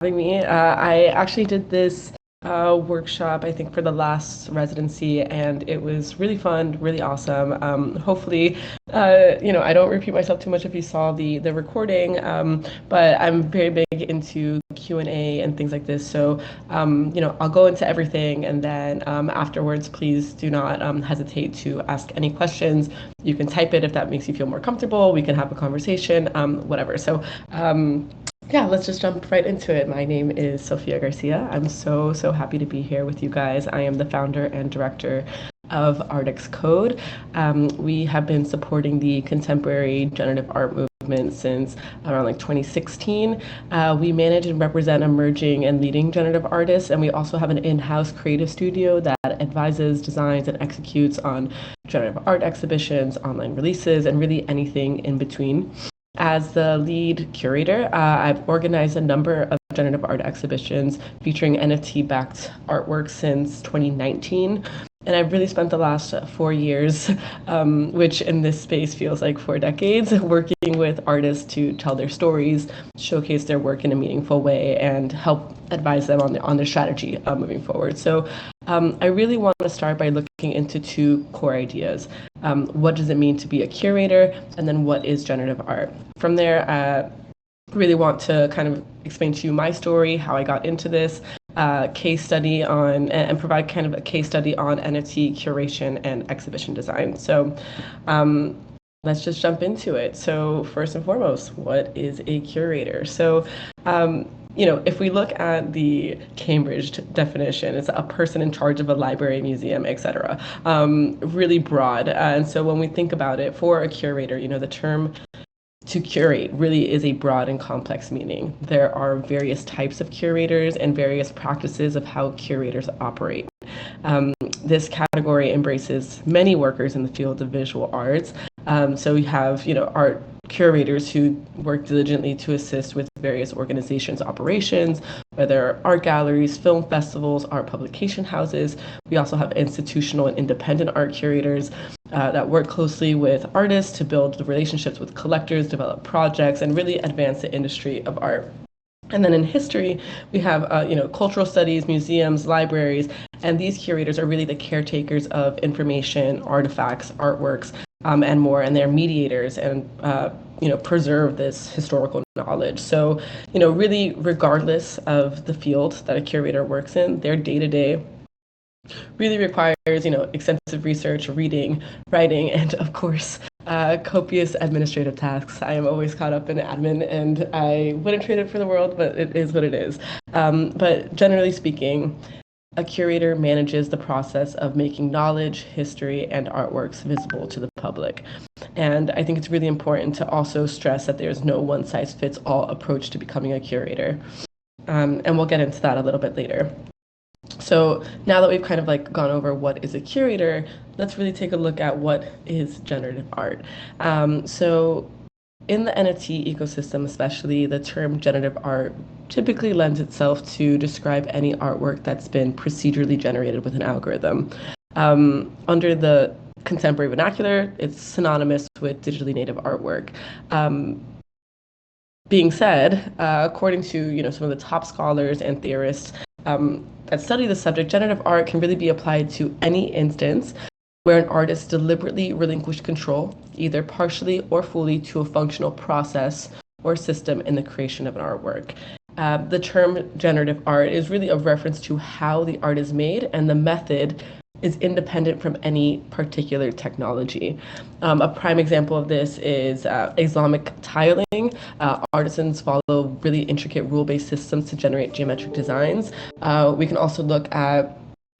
Me. I actually did this workshop, I think, for the last residency, and it was really fun, really awesome. Hopefully, I don't repeat myself too much if you saw the recording, but I'm very big into Q&A and things like this. So, I'll go into everything, and then afterwards, please do not hesitate to ask any questions. You can type it if that makes you feel more comfortable. We can have a conversation, whatever. So, yeah, let's just jump right into it. My name is Sofia Garcia. I'm so happy to be here with you guys. I am the founder and director of ArtXCode. We have been supporting the contemporary generative art movement since around like 2016. We manage and represent emerging and leading generative artists, and we also have an in-house creative studio that advises, designs, and executes on generative art exhibitions, online releases, and really anything in between. As the lead curator, I've organized a number of generative art exhibitions featuring NFT-backed artwork since 2019. And I've really spent the last 4 years, which in this space feels like 4 decades, working with artists to tell their stories, showcase their work in a meaningful way, and help advise them on their strategy moving forward. So I really want to start by looking into two core ideas. What does it mean to be a curator? And then what is generative art? From there, I really want to kind of explain to you my story, how I got into this, case study on, and provide kind of a case study on NFT curation and exhibition design. So let's just jump into it. So first and foremost, what is a curator? So if we look at the Cambridge definition, it's a person in charge of a library, museum, etc. Really broad. And so when we think about it, for a curator, the term to curate really is a broad and complex meaning. There are various types of curators and various practices of how curators operate. This category embraces many workers in the field of visual arts. So we have, art curators who work diligently to assist with various organizations' operations, whether art galleries, film festivals, art publication houses. We also have institutional and independent art curators that work closely with artists to build the relationships with collectors, develop projects, and really advance the industry of art. And then in history, we have cultural studies, museums, libraries, and these curators are really the caretakers of information, artifacts, artworks, and more, and they're mediators and preserve this historical knowledge. So, really, regardless of the field that a curator works in, their day-to-day really requires, extensive research, reading, writing, and of course, copious administrative tasks. I am always caught up in admin, and I wouldn't trade it for the world, but it is what it is. But generally speaking, a curator manages the process of making knowledge, history, and artworks visible to the public. And I think it's really important to also stress that there's no one-size-fits-all approach to becoming a curator. And we'll get into that a little bit later. So now that we've kind of gone over what is a curator, let's really take a look at what is generative art. So in the NFT ecosystem, especially, the term generative art typically lends itself to describe any artwork that's been procedurally generated with an algorithm. Under the contemporary vernacular, it's synonymous with digitally native artwork. Being said, according to some of the top scholars and theorists that study the subject, generative art can really be applied to any instance where an artist deliberately relinquished control, either partially or fully, to a functional process or system in the creation of an artwork. The term generative art is really a reference to how the art is made, and the method is independent from any particular technology. A prime example of this is Islamic tiling. Artisans follow really intricate rule-based systems to generate geometric designs. We can also look at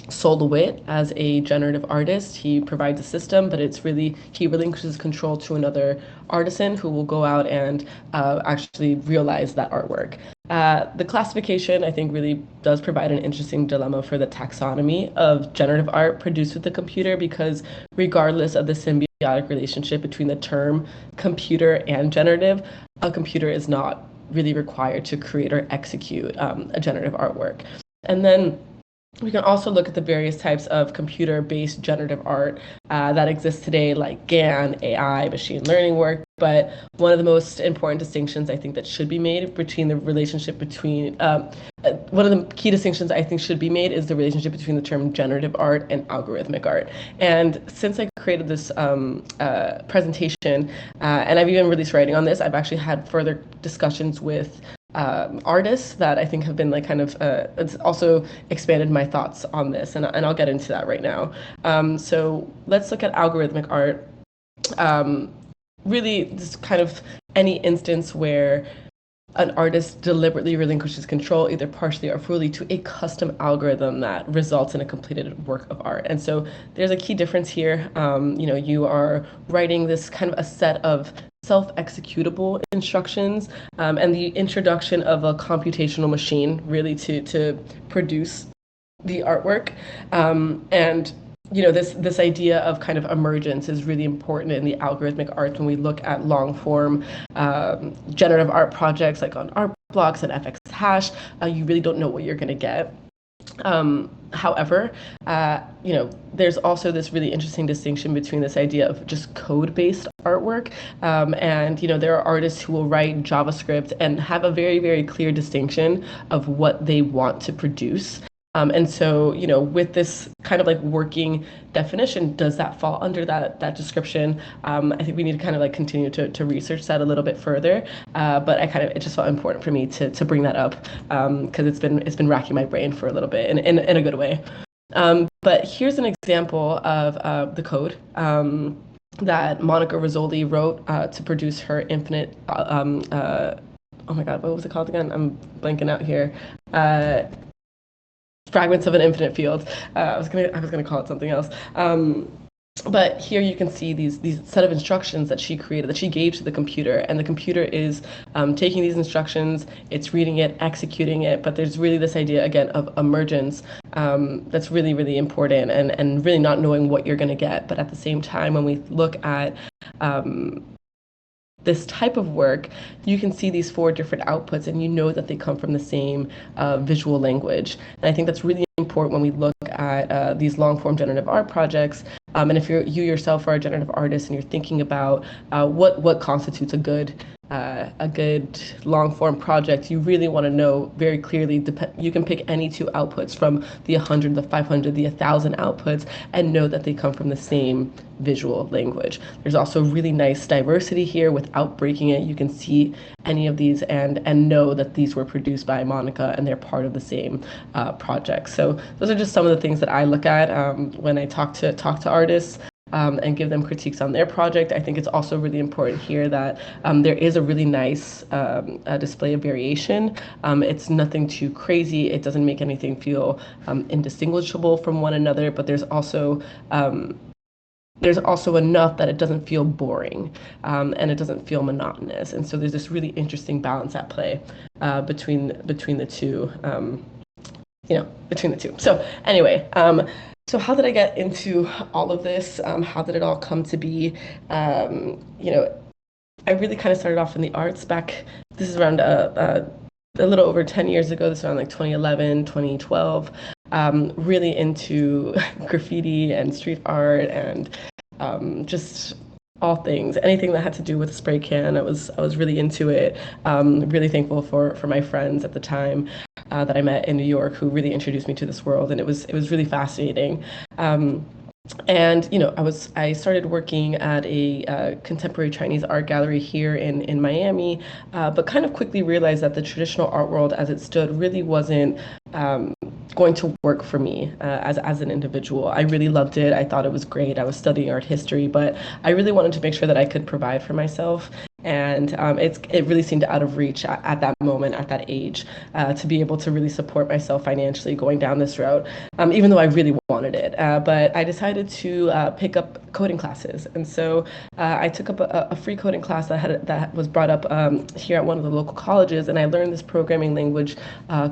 Sol LeWitt as a generative artist. He provides a system, but he relinquishes control to another artisan who will go out and actually realize that artwork. The classification, I think, really does provide an interesting dilemma for the taxonomy of generative art produced with the computer, because regardless of the symbiotic relationship between the term computer and generative, a computer is not really required to create or execute a generative artwork. And then we can also look at the various types of computer-based generative art that exist today, like GAN, AI, machine learning work, But one of the most important distinctions I think that should be made between the relationship between, one of the key distinctions I think should be made is the relationship between the term generative art and algorithmic art. And since I created this presentation, and I've even released writing on this, I've actually had further discussions with artists that I think have been like kind of, it's also expanded my thoughts on this, and I'll get into that right now. So let's look at algorithmic art. Really, this kind of any instance where an artist deliberately relinquishes control, either partially or fully, to a custom algorithm that results in a completed work of art. And so there's a key difference here. You are writing this kind of a set of self-executable instructions, and the introduction of a computational machine really to produce the artwork. And this idea of kind of emergence is really important in the algorithmic art when we look at long form generative art projects like on art blocks and FX hash. You really don't know what you're going to get. However, there's also this really interesting distinction between this idea of just code-based artwork, and there are artists who will write JavaScript and have a very, very clear distinction of what they want to produce. And so, with this kind of like working definition, does that fall under that description? I think we need to kind of like continue to research that a little bit further. But it just felt important for me to bring that up, because it's been racking my brain for a little bit in a good way. But here's an example of the code that Monica Rizzoli wrote to produce her infinite. Oh my God, what was it called again? I'm blanking out here. Fragments of an infinite field. I was gonna call it something else. But here you can see these set of instructions that she created, that she gave to the computer, and the computer is taking these instructions, it's reading it, executing it, but there's really this idea, again, of emergence that's really, really important, and really not knowing what you're gonna get. But at the same time, when we look at this type of work, you can see these 4 different outputs, and you know that they come from the same visual language. And I think that's really important when we look at these long-form generative art projects. And if you yourself are a generative artist and you're thinking about what constitutes a good long-form project, you really want to know very clearly. You can pick any 2 outputs from the 100, the 500, the 1,000 outputs, and know that they come from the same visual language. There's also really nice diversity here without breaking it. You can see any of these and know that these were produced by Monica and they're part of the same project. So those are just some of the things that I look at when I talk to artists. And give them critiques on their project. I think it's also really important here that there is a really nice display of variation. It's nothing too crazy. It doesn't make anything feel indistinguishable from one another, but there's also enough that it doesn't feel boring, and it doesn't feel monotonous. And so there's this really interesting balance at play between the two. Between the two. So anyway. So how did I get into all of this? How did it all come to be? I really kind of started off in the arts back. This is around a little over 10 years ago. This is around like 2011, 2012. Really into graffiti and street art and just all things, anything that had to do with a spray can. I was really into it. Really thankful for my friends at the time that I met in New York, who really introduced me to this world, and it was really fascinating. And I started working at a contemporary Chinese art gallery here in Miami, but kind of quickly realized that the traditional art world as it stood really wasn't going to work for me as an individual. I really loved it. I thought it was great. I was studying art history, but I really wanted to make sure that I could provide for myself. And it really seemed out of reach at that moment, at that age, to be able to really support myself financially going down this route, even though I really wanted it. But I decided to pick up coding classes. And so I took up a free coding class that was brought up here at one of the local colleges, and I learned this programming language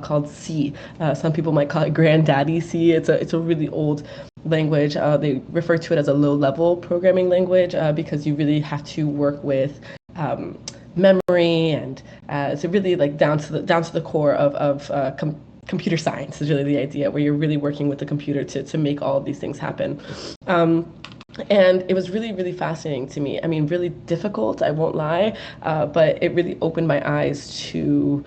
called C. Some people might call it Granddaddy C. It's a really old language. They refer to it as a low-level programming language because you really have to work with memory, and it's really like down to the core of computer science is really the idea, where you're really working with the computer to make all of these things happen. And it was really, really fascinating to me. I mean, really difficult, I won't lie, but it really opened my eyes to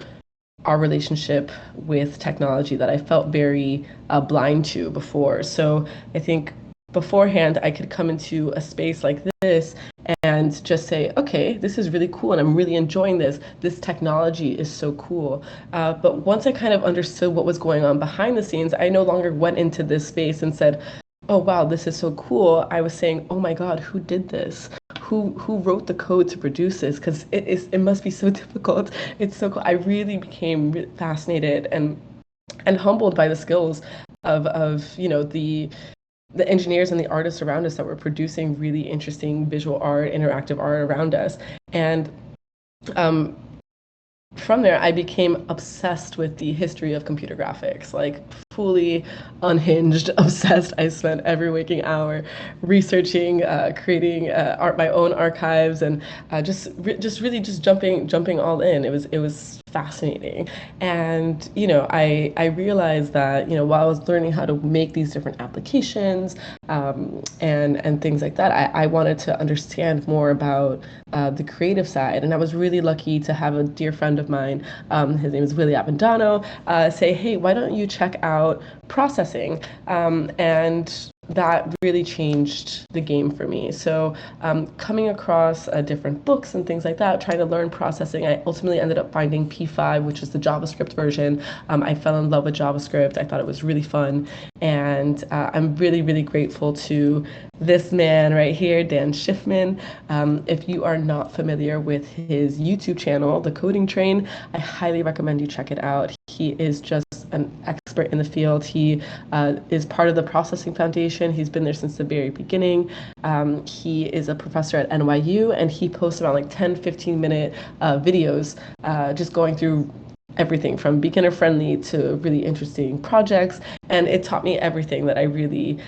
our relationship with technology that I felt very blind to before. So I think beforehand, I could come into a space like this and just say, okay, this is really cool and I'm really enjoying this. This technology is so cool. But once I kind of understood what was going on behind the scenes, I no longer went into this space and said, oh wow, this is so cool. I was saying, oh my God, who did this? Who wrote the code to produce this? Because it must be so difficult. It's so cool. I really became fascinated and humbled by the skills of the engineers and the artists around us that were producing really interesting visual art, interactive art around us. And um, from there, I became obsessed with the history of computer graphics, like fully unhinged, obsessed. I spent every waking hour researching, creating my own archives, and just really just jumping all in. It was fascinating, and I realized that while I was learning how to make these different applications, and things like that, I wanted to understand more about the creative side, and I was really lucky to have a dear friend of mine, his name is Willie Abendano, say, hey, why don't you check out processing? And that really changed the game for me. So coming across different books and things like that, trying to learn processing, I ultimately ended up finding P5, which is the JavaScript version. I fell in love with JavaScript. I thought it was really fun. And I'm really, really grateful to this man right here, Dan Schiffman. If you are not familiar with his YouTube channel, The Coding Train, I highly recommend you check it out. He is just an expert in the field. He is part of the Processing Foundation. He's been there since the very beginning. He is a professor at NYU, and he posts around like 10, 15-minute videos just going through everything from beginner friendly to really interesting projects. And it taught me everything that I really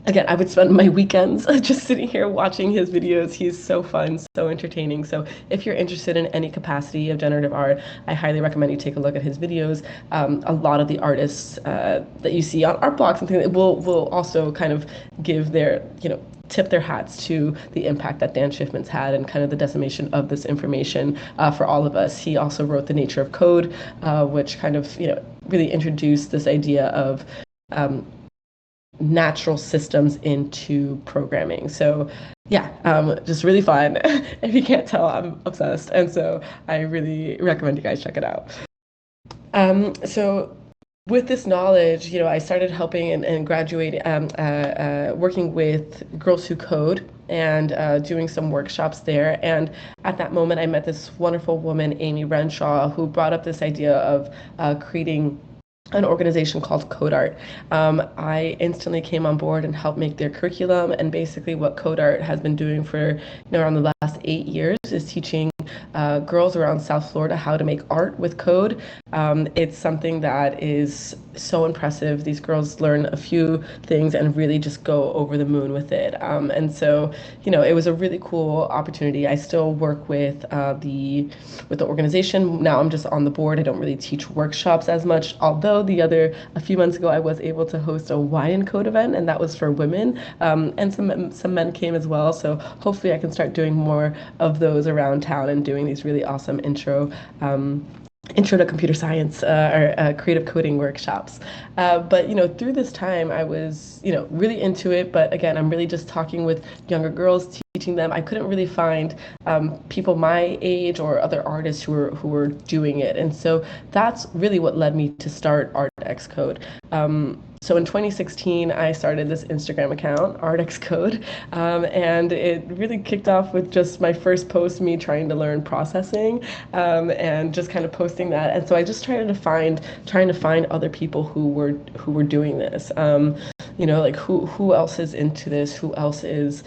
again, I would spend my weekends just sitting here watching his videos. He's so fun, so entertaining. So if you're interested in any capacity of generative art, I highly recommend you take a look at his videos. A lot of the artists that you see on art blocks and things will also kind of give their, tip their hats to the impact that Dan Schiffman's had and kind of the decimation of this information for all of us. He also wrote The Nature of Code, which kind of, really introduced this idea of natural systems into programming. So yeah, just really fun. If you can't tell, I'm obsessed. And so I really recommend you guys check it out. So with this knowledge, I started helping and graduating, working with Girls Who Code and doing some workshops there. And at that moment, I met this wonderful woman, Amy Renshaw, who brought up this idea of creating an organization called Cohort. I instantly came on board and helped make their curriculum. And basically what Cohort has been doing for around the last 8 years is teaching girls around South Florida how to make art with code. It's something that is so impressive. These girls learn a few things and really just go over the moon with it. And so, it was a really cool opportunity. I still work with the organization. Now I'm just on the board. I don't really teach workshops as much, although a few months ago, I was able to host a wine and code event, and that was for women. And some men came as well. So hopefully I can start doing more of those around town and doing these really awesome intro to computer science or creative coding workshops. But through this time, I was really into it. But again, I'm really just talking with younger girls, teaching them. I couldn't really find people my age or other artists who were doing it, and so that's really what led me to start ArtXCode. So in 2016, I started this Instagram account, ArtXCode, and it really kicked off with just my first post, me trying to learn processing, and just kind of posting that. And so I just trying to find other people who were doing this. Like who else is into this? Who else is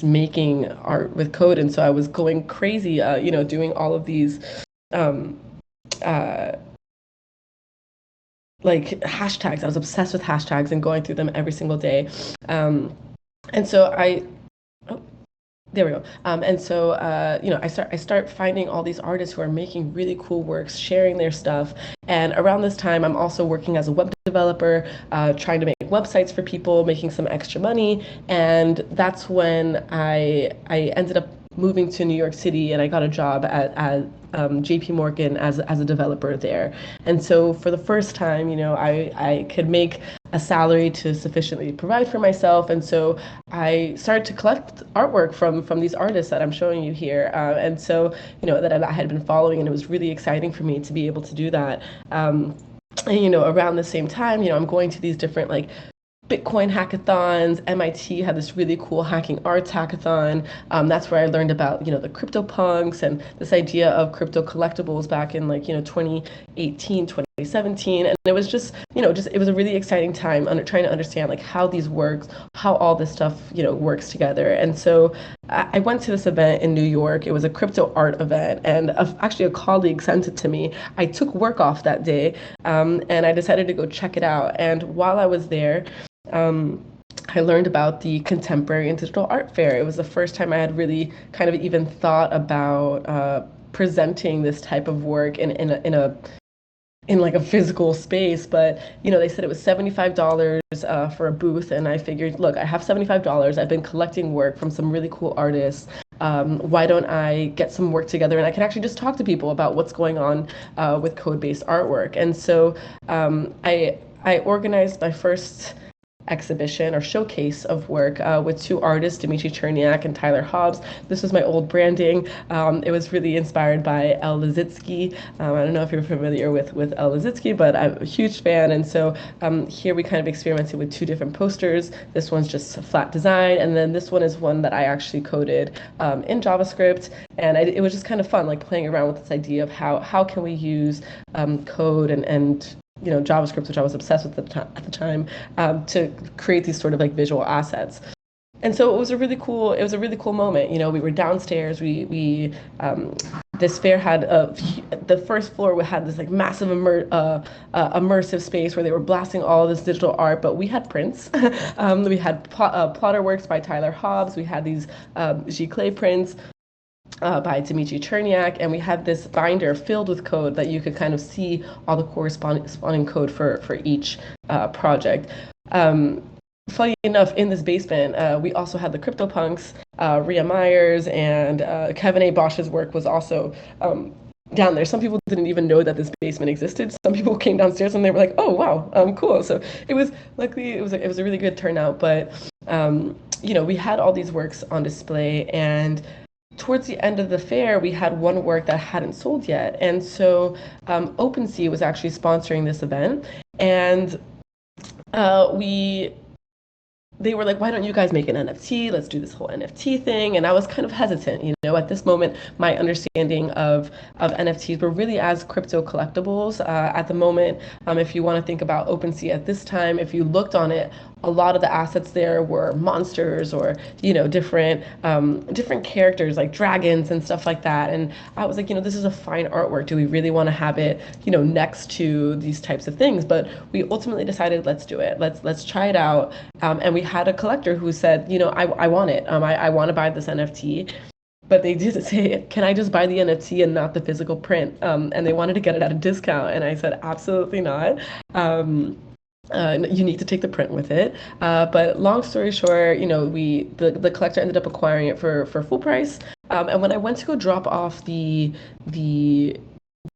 making art with code? And so I was going crazy, doing all of these. Like hashtags. I was obsessed with hashtags and going through them every single day. And so there we go. And so, I start finding all these artists who are making really cool works, sharing their stuff. And around this time, I'm also working as a web developer, trying to make websites for people, making some extra money. And that's when I ended up moving to New York City, and I got a job at JP Morgan as a developer there. And so for the first time, I could make a salary to sufficiently provide for myself. And so I started to collect artwork from these artists that I'm showing you here. And so, that I had been following, and it was really exciting for me to be able to do that. And, around the same time, I'm going to these different like Bitcoin hackathons. MIT had this really cool hacking arts hackathon. That's where I learned about, the CryptoPunks and this idea of crypto collectibles back in 2018, 2017. And it was just, it was a really exciting time trying to understand like how these works, how all this stuff, works together. And so I went to this event in New York. It was a crypto art event, and actually a colleague sent it to me. I took work off that day, and I decided to go check it out. And while I was there, I learned about the Contemporary and Digital Art Fair. It was the first time I had really kind of even thought about presenting this type of work in like a physical space. But they said it was $75 for a booth, and I figured, look, I have $75. I've been collecting work from some really cool artists. Why don't I get some work together, and I can actually just talk to people about what's going on with code-based artwork. And so I organized my first exhibition or showcase of work with two artists, Dmitry Cherniak and Tyler Hobbs. This was my old branding. It was really inspired by El Lissitzky. I don't know if you're familiar with El Lissitzky, but I'm a huge fan. And so here we kind of experimented with two different posters. This one's just a flat design, and then this one is one that I actually coded in JavaScript. And it was just kind of fun, like playing around with this idea of how can we use code and JavaScript, which I was obsessed with at the time, to create these sort of like visual assets. And so it was a really cool moment. We were downstairs. This fair had the first floor had this like massive immersive space where they were blasting all of this digital art, but we had prints. We had plotter works by Tyler Hobbs. We had these giclée prints by Dmitry Cherniak, and we had this binder filled with code that you could kind of see all the corresponding code for each project. Funny enough, in this basement, we also had the CryptoPunks. Rhea Myers and Kevin A. Bosch's work was also down there. Some people didn't even know that this basement existed. Some people came downstairs and they were like, "Oh wow, cool." So it was luckily it was a really good turnout. But we had all these works on display, and towards the end of the fair, we had one work that hadn't sold yet. And so OpenSea was actually sponsoring this event. And they were like, why don't you guys make an NFT? Let's do this whole NFT thing. And I was kind of hesitant. At this moment, my understanding of NFTs were really as crypto collectibles. At the moment, if you want to think about OpenSea at this time, if you looked on it, a lot of the assets there were monsters or, different characters like dragons and stuff like that. And I was like, this is a fine artwork. Do we really want to have it, next to these types of things? But we ultimately decided, let's do it. Let's try it out. And we had a collector who said, I want it. I want to buy this NFT. But they did say, can I just buy the NFT and not the physical print? And they wanted to get it at a discount. And I said, absolutely not. You need to take the print with it. But long story short, the collector ended up acquiring it for full price. And when I went to go drop off the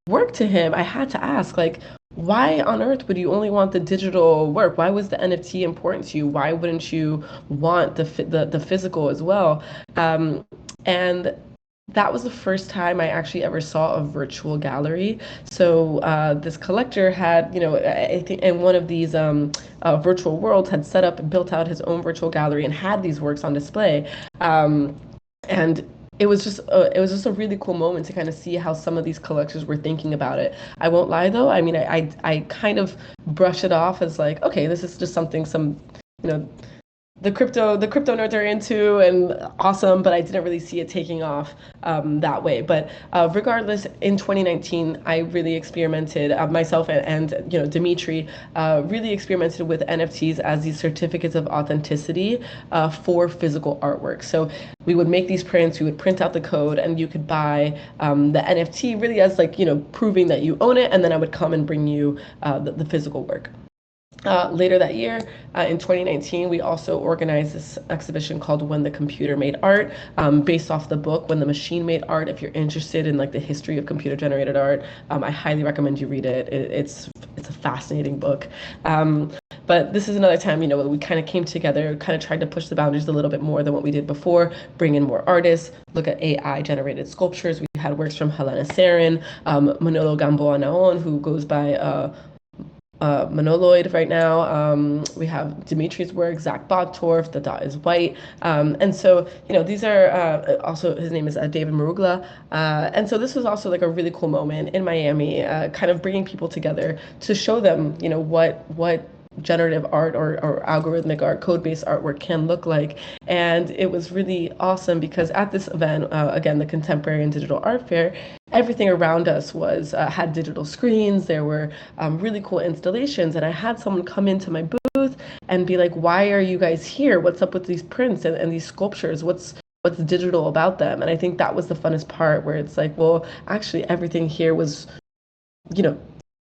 work to him, I had to ask, like, why on earth would you only want the digital work? Why was the NFT important to you? Why wouldn't you want the physical as well? And that was the first time I actually ever saw a virtual gallery. So this collector had, I think in one of these virtual worlds had set up and built out his own virtual gallery and had these works on display. And it was just a really cool moment to kind of see how some of these collectors were thinking about it. I won't lie though. I mean, I kind of brush it off as like, okay, this is just something the crypto nerds are into and awesome, but I didn't really see it taking off that way. But regardless, in 2019, I really experimented, myself and Dimitri really experimented with NFTs as these certificates of authenticity for physical artwork. So we would make these prints, we would print out the code, and you could buy the NFT really as like, proving that you own it, and then I would come and bring you the physical work. Later that year, in 2019, we also organized this exhibition called When the Computer Made Art, based off the book When the Machine Made Art. If you're interested in like the history of computer generated art, I highly recommend you read it. It's a fascinating book. But this is another time, we kind of came together, kind of tried to push the boundaries a little bit more than what we did before, bring in more artists, look at AI generated sculptures. We had works from Helena Sarin, Manolo Gamboa Naon, who goes by Monoloid right now. We have Dimitri's work, Zach Bogtorf, The Dot is White. And so, these are also, his name is David Marugla. And so this was also like a really cool moment in Miami, kind of bringing people together to show them, what generative art or algorithmic art, code-based artwork can look like. And it was really awesome because at this event, again, the Contemporary and Digital Art Fair, everything around us was had digital screens. There were really cool installations, and I had someone come into my booth and be like, "Why are you guys here? What's up with these prints and these sculptures? What's digital about them?" And I think that was the funnest part, where it's like, well, actually, everything here was,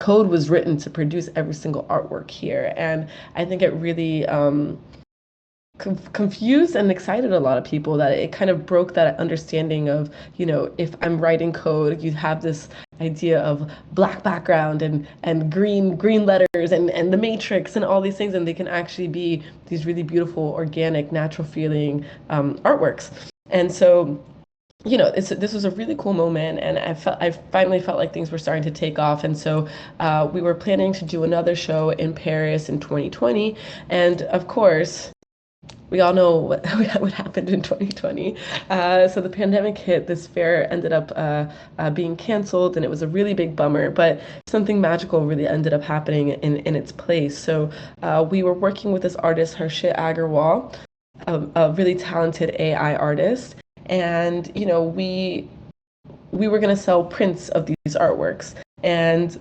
code was written to produce every single artwork here. And I think it really confused and excited a lot of people, that it kind of broke that understanding of, if I'm writing code, you have this idea of black background and green letters and the matrix and all these things, and they can actually be these really beautiful, organic, natural feeling artworks. And so, this was a really cool moment, and I finally felt like things were starting to take off. And so we were planning to do another show in Paris in 2020, and of course, we all know what happened in 2020. So the pandemic hit, this fair ended up being canceled, and it was a really big bummer, but something magical really ended up happening in its place. So we were working with this artist, Harshit Agarwal, a really talented AI artist. And, we were going to sell prints of these artworks. And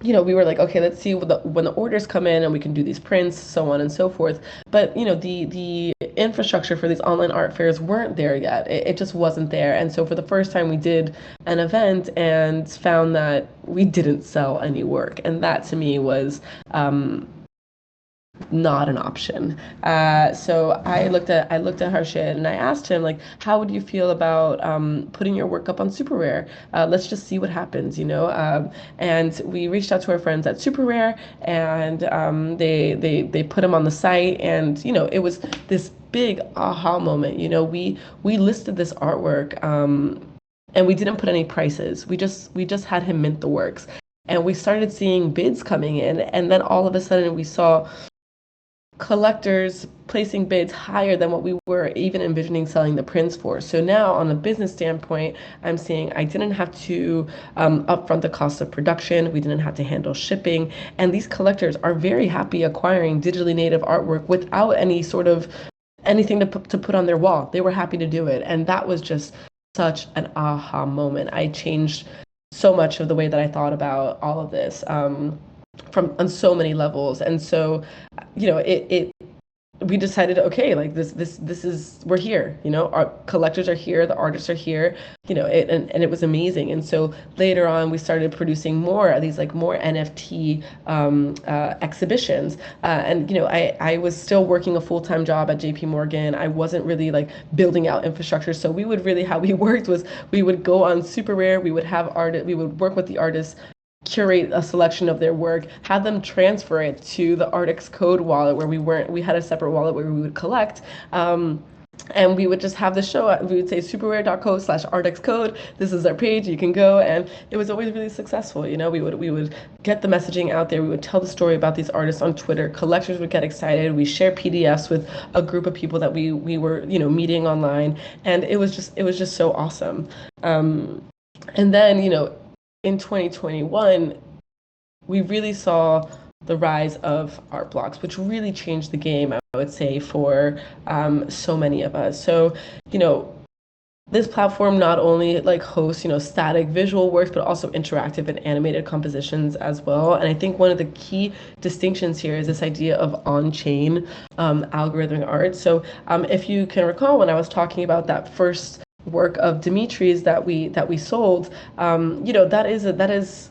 we were like, okay, let's see when the orders come in and we can do these prints, so on and so forth. But, the infrastructure for these online art fairs weren't there yet. It just wasn't there. And so for the first time, we did an event and found that we didn't sell any work. And that to me was not an option. So I looked at Harshit and I asked him, like, how would you feel about putting your work up on Super Rare? Let's just see what happens, and we reached out to our friends at Super Rare, and they put him on the site, and it was this big aha moment. We listed this artwork, and we didn't put any prices. We just had him mint the works, and we started seeing bids coming in, and then all of a sudden we saw collectors placing bids higher than what we were even envisioning selling the prints for. So now, on a business standpoint, I'm seeing I didn't have to upfront the cost of production. We didn't have to handle shipping. And these collectors are very happy acquiring digitally native artwork without any sort of anything to put on their wall. They were happy to do it. And that was just such an aha moment. I changed so much of the way that I thought about all of this. On so many levels. And so, we decided, okay, like this is, we're here, our collectors are here, the artists are here, and it was amazing. And so later on, we started producing more of these, like, more NFT exhibitions. And, I was still working a full-time job at JP Morgan. I wasn't really like building out infrastructure. So how we worked was we would go on Super Rare, we would work with the artists, curate a selection of their work, have them transfer it to the ArtXCode wallet, where we had a separate wallet where we would collect. And we would just have the show. We would say superrare.co/artxcode. This is our page. You can go. And it was always really successful. We would get the messaging out there. We would tell the story about these artists on Twitter. Collectors would get excited. We share PDFs with a group of people that we were meeting online, and it was just so awesome. And then in 2021, we really saw the rise of art blocks, which really changed the game, I would say, for so many of us. So, this platform not only like hosts, static visual works, but also interactive and animated compositions as well. And I think one of the key distinctions here is this idea of on-chain algorithmic art. So if you can recall, when I was talking about that first work of Dimitri's that we sold, that is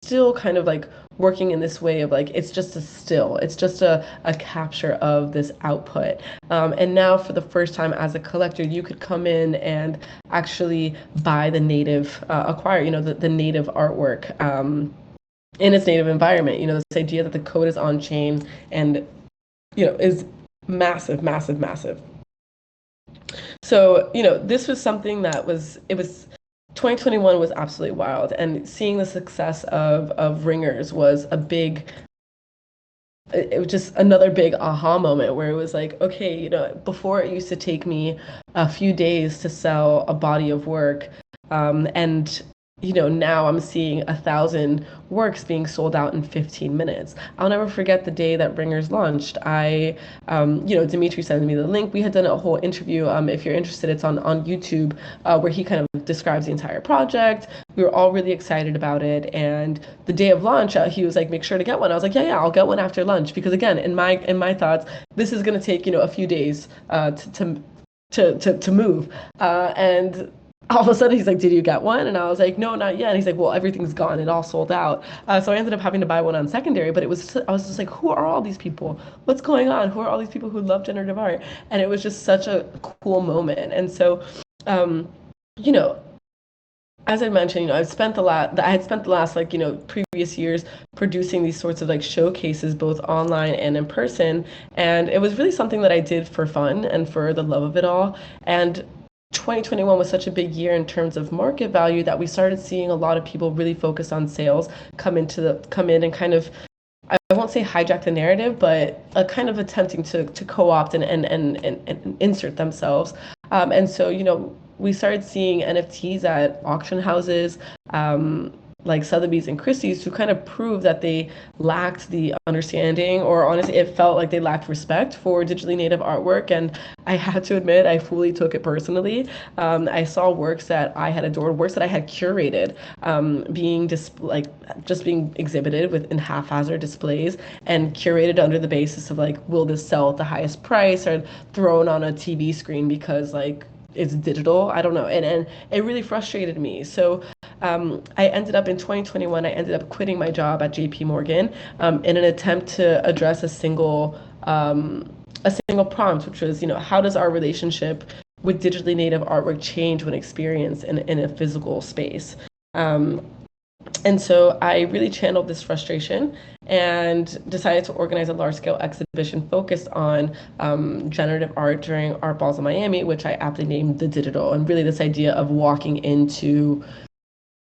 still kind of like working in this way of like it's just a still, it's just a capture of this output. And now for the first time as a collector, you could come in and actually buy the native, acquire, the native artwork in its native environment. This idea that the code is on chain and, is massive, massive, massive. So, this was something that it was 2021 was absolutely wild, and seeing the success of Ringers was it was just another big aha moment where it was like, okay, before it used to take me a few days to sell a body of work, and now I'm seeing 1,000 works being sold out in 15 minutes. I'll never forget the day that Ringers launched. Dimitri sent me the link. We had done a whole interview. If you're interested, it's on YouTube, where he kind of describes the entire project. We were all really excited about it. And the day of launch, he was like, make sure to get one. I was like, yeah, I'll get one after lunch. Because again, in my thoughts, this is going to take, a few days to move. And all of a sudden he's like, did you get one? And I was like, no, not yet. And he's like, well, everything's gone. It all sold out. So I ended up having to buy one on secondary, but I was just like, who are all these people? What's going on? Who are all these people who love generative art? And it was just such a cool moment. And so, as I mentioned, I had spent the last previous years producing these sorts of like showcases both online and in person. And it was really something that I did for fun and for the love of it all. And 2021 was such a big year in terms of market value that we started seeing a lot of people really focus on sales come in and kind of, I won't say hijack the narrative, but kind of attempting to co-opt and insert themselves. And so, we started seeing NFTs at auction houses, like Sotheby's and Christie's, who kind of proved that they lacked the understanding, or honestly, it felt like they lacked respect for digitally native artwork. And I had to admit, I fully took it personally. I saw works that I had adored, works that I had curated, being just being exhibited in haphazard displays and curated under the basis of like, will this sell at the highest price, or thrown on a TV screen because like it's digital. I don't know. And it really frustrated me. So I ended up in 2021, I ended up quitting my job at JP Morgan in an attempt to address a single prompt, which was, how does our relationship with digitally native artwork change when experienced in a physical space? And so I really channeled this frustration and decided to organize a large-scale exhibition focused on generative art during Art Balls in Miami, which I aptly named The Digital, and really this idea of walking into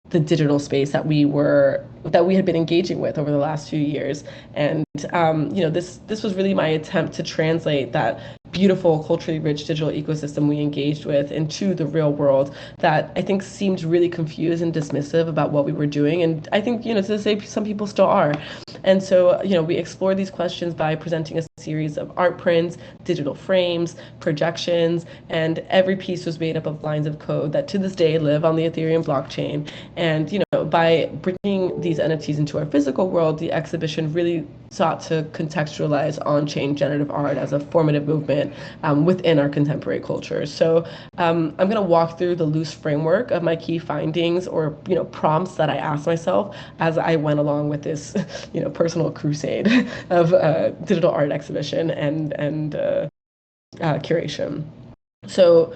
the digital space that we had been engaging with over the last few years. And this was really my attempt to translate that beautiful, culturally rich digital ecosystem we engaged with into the real world that I think seemed really confused and dismissive about what we were doing. And I think, to this day, some people still are. And so, we explored these questions by presenting a series of art prints, digital frames, projections, and every piece was made up of lines of code that to this day live on the Ethereum blockchain. And, by bringing these NFTs into our physical world, the exhibition really sought to contextualize on-chain generative art as a formative movement within our contemporary culture. So I'm going to walk through the loose framework of my key findings, or prompts that I asked myself as I went along with this personal crusade of digital art exhibition and curation. So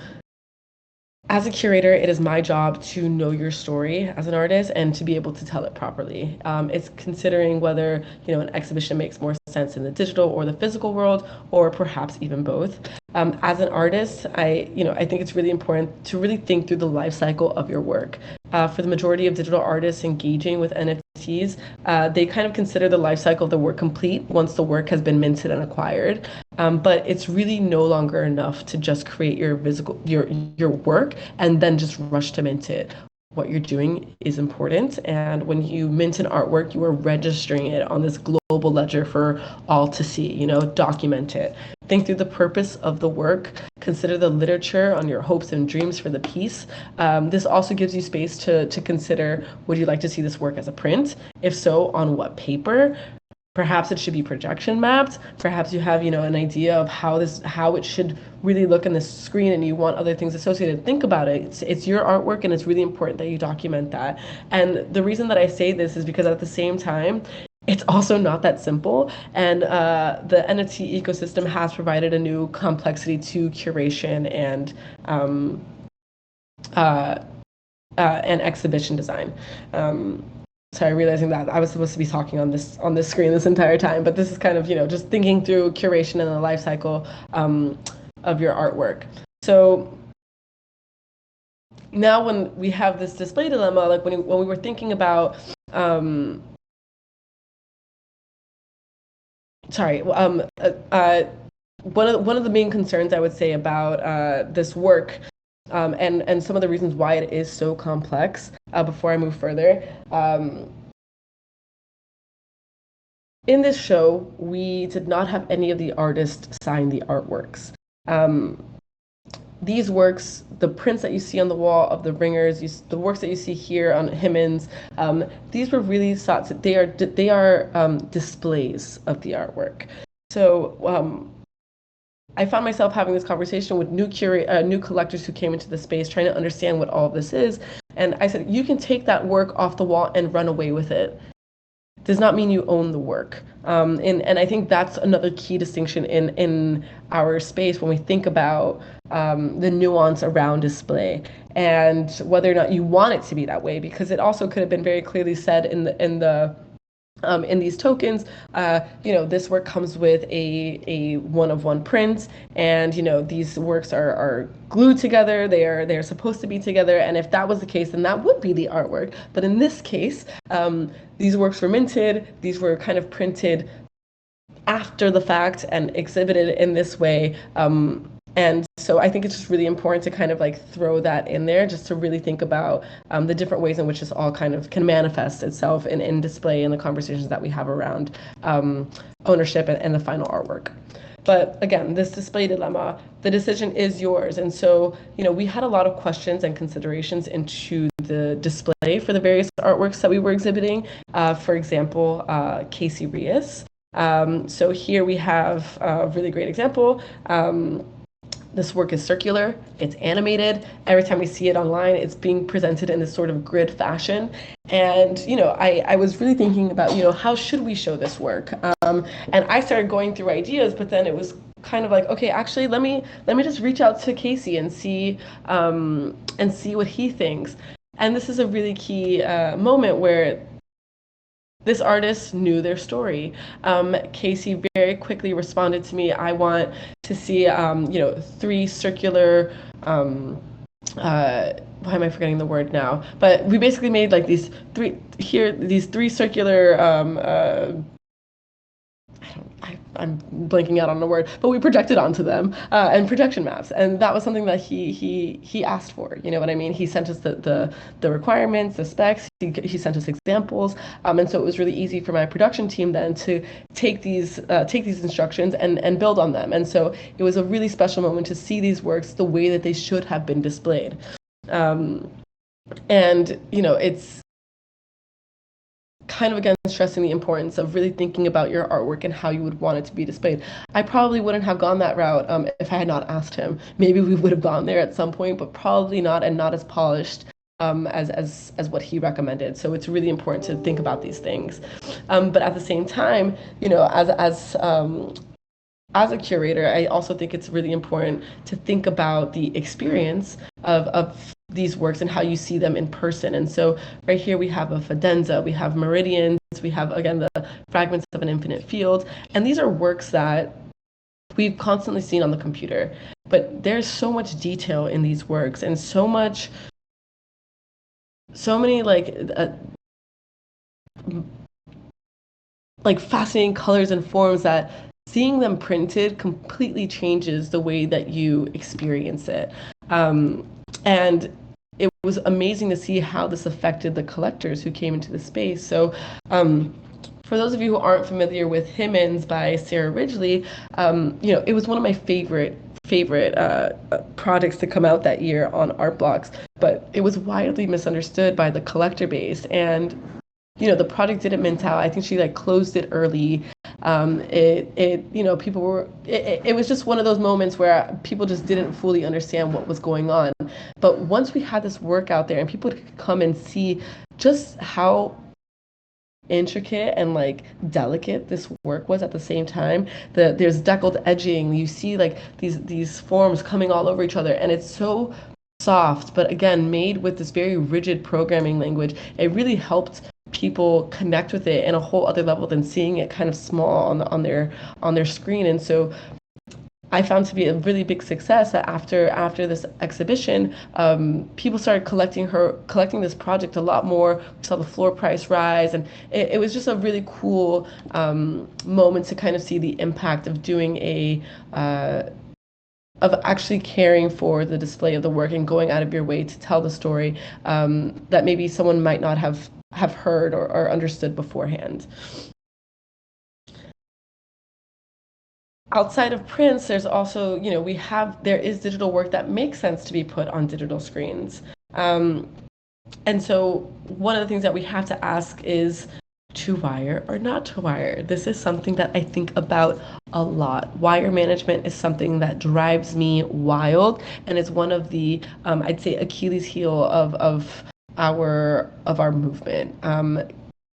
as a curator, it is my job to know your story as an artist and to be able to tell it properly. It's considering whether an exhibition makes more sense in the digital or the physical world, or perhaps even both. As an artist, I think it's really important to really think through the life cycle of your work. For the majority of digital artists engaging with NFTs, they kind of consider the life cycle of the work complete once the work has been minted and acquired. But it's really no longer enough to just create your work and then just rush to mint it. What you're doing is important, and when you mint an artwork, you are registering it on this global ledger for all to see. Document it. Think through the purpose of the work. Consider the literature on your hopes and dreams for the piece. This also gives you space to consider, would you like to see this work as a print? If so, on what paper? Perhaps it should be projection mapped. Perhaps you have, an idea of how it should really look on the screen, and you want other things associated. Think about it. It's your artwork, and it's really important that you document that. And the reason that I say this is because at the same time, it's also not that simple. And the NFT ecosystem has provided a new complexity to curation um, uh, and exhibition design. Sorry, realizing that I was supposed to be talking on this screen this entire time, but this is kind of, just thinking through curation and the life cycle of your artwork. So now when we have this display dilemma, like when we were thinking about one of the main concerns I would say about this work, and some of the reasons why it is so complex, before I move further. In this show, we did not have any of the artists sign the artworks. These works, the prints that you see on the wall of the ringers, the works that you see here on Himmins, these were really sought to, they are displays of the artwork. So I found myself having this conversation with new collectors who came into the space, trying to understand what all of this is. And I said, you can take that work off the wall and run away with it. Does not mean you own the work. And I think that's another key distinction in our space when we think about the nuance around display and whether or not you want it to be that way, because it also could have been very clearly said in these tokens, this work comes with a one-of-one print, and these works are glued together. They're supposed to be together, and if that was the case, then that would be the artwork. But in this case, these works were minted. These were kind of printed after the fact and exhibited in this way. And so I think it's just really important to kind of like throw that in there, just to really think about the different ways in which this all kind of can manifest itself in display in the conversations that we have around ownership and the final artwork. But again, this display dilemma, the decision is yours. And so, we had a lot of questions and considerations into the display for the various artworks that we were exhibiting. For example, Casey Rios. So here we have a really great example. This work is circular, it's animated. Every time we see it online, it's being presented in this sort of grid fashion. And, I was really thinking about, how should we show this work? And I started going through ideas, but then it was kind of like, okay, actually, let me just reach out to Casey and see what he thinks. And this is a really key moment where this artist knew their story. Casey very quickly responded to me, I want to see, 3 circular, why am I forgetting the word now? But we basically made like these three circular, I'm blanking out on the word, but we projected onto them and projection maps, and that was something that he asked for. You know what I mean? He sent us the requirements, the specs. He sent us examples, and so it was really easy for my production team then to take these instructions and build on them. And so it was a really special moment to see these works the way that they should have been displayed. And it's kind of again stressing the importance of really thinking about your artwork and how you would want it to be displayed. I probably wouldn't have gone that route if I had not asked him. Maybe we would have gone there at some point, but probably not, and not as polished as what he recommended. So it's really important to think about these things. But at the same time, as a curator, I also think it's really important to think about the experience of these works and how you see them in person. And so right here we have a Fidenza, we have Meridians, we have, again, the fragments of an infinite field. And these are works that we've constantly seen on the computer. But there's so much detail in these works and so many like fascinating colors and forms that seeing them printed completely changes the way that you experience it. And it was amazing to see how this affected the collectors who came into the space. So for those of you who aren't familiar with Himmins by Sarah Ridgely, it was one of my favorite projects to come out that year on Art Blocks, but it was widely misunderstood by the collector base. And the project didn't mint out. I think she closed it early. People were, it was just one of those moments where people just didn't fully understand what was going on. But once we had this work out there and people could come and see just how intricate and like delicate this work was at the same time. There's deckled edging. You see like these forms coming all over each other, and it's so soft, but again, made with this very rigid programming language. It really helped people connect with it in a whole other level than seeing it kind of small on their screen. And so I found to be a really big success that after this exhibition, people started collecting this project a lot more. We saw the floor price rise, and it was just a really cool moment to kind of see the impact of doing of actually caring for the display of the work and going out of your way to tell the story that maybe someone might not have heard or understood beforehand. Outside of prints, there's also, there is digital work that makes sense to be put on digital screens. And so one of the things that we have to ask is to wire or not to wire. This is something that I think about a lot. Wire management is something that drives me wild, and it's one of the, I'd say, Achilles heel of our movement.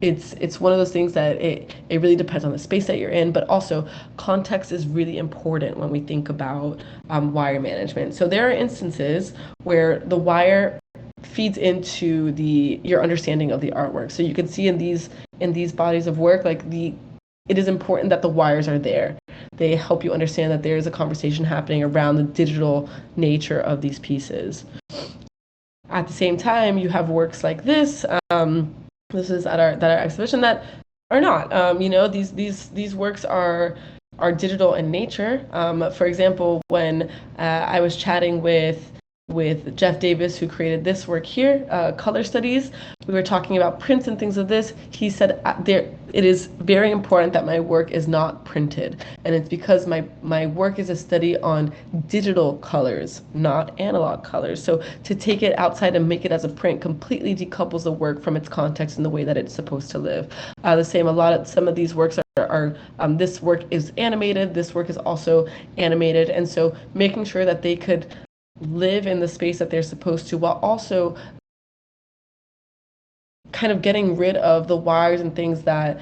It's one of those things that it really depends on the space that you're in, but also context is really important when we think about wire management. So there are instances where the wire feeds into your understanding of the artwork. So you can see in these bodies of work, like it is important that the wires are there. They help you understand that there is a conversation happening around the digital nature of these pieces. At the same time, you have works like this. This is at our exhibition that are not. These works are digital in nature. For example, when I was chatting with Jeff Davis, who created this work here, color studies, we were talking about prints and things of this. He said it is very important that my work is not printed, and it's because my work is a study on digital colors, not analog colors. So to take it outside and make it as a print completely decouples the work from its context and the way that it's supposed to live. Some of these works are this work is animated, this work is also animated, and so making sure that they could live in the space that they're supposed to, while also kind of getting rid of the wires and things that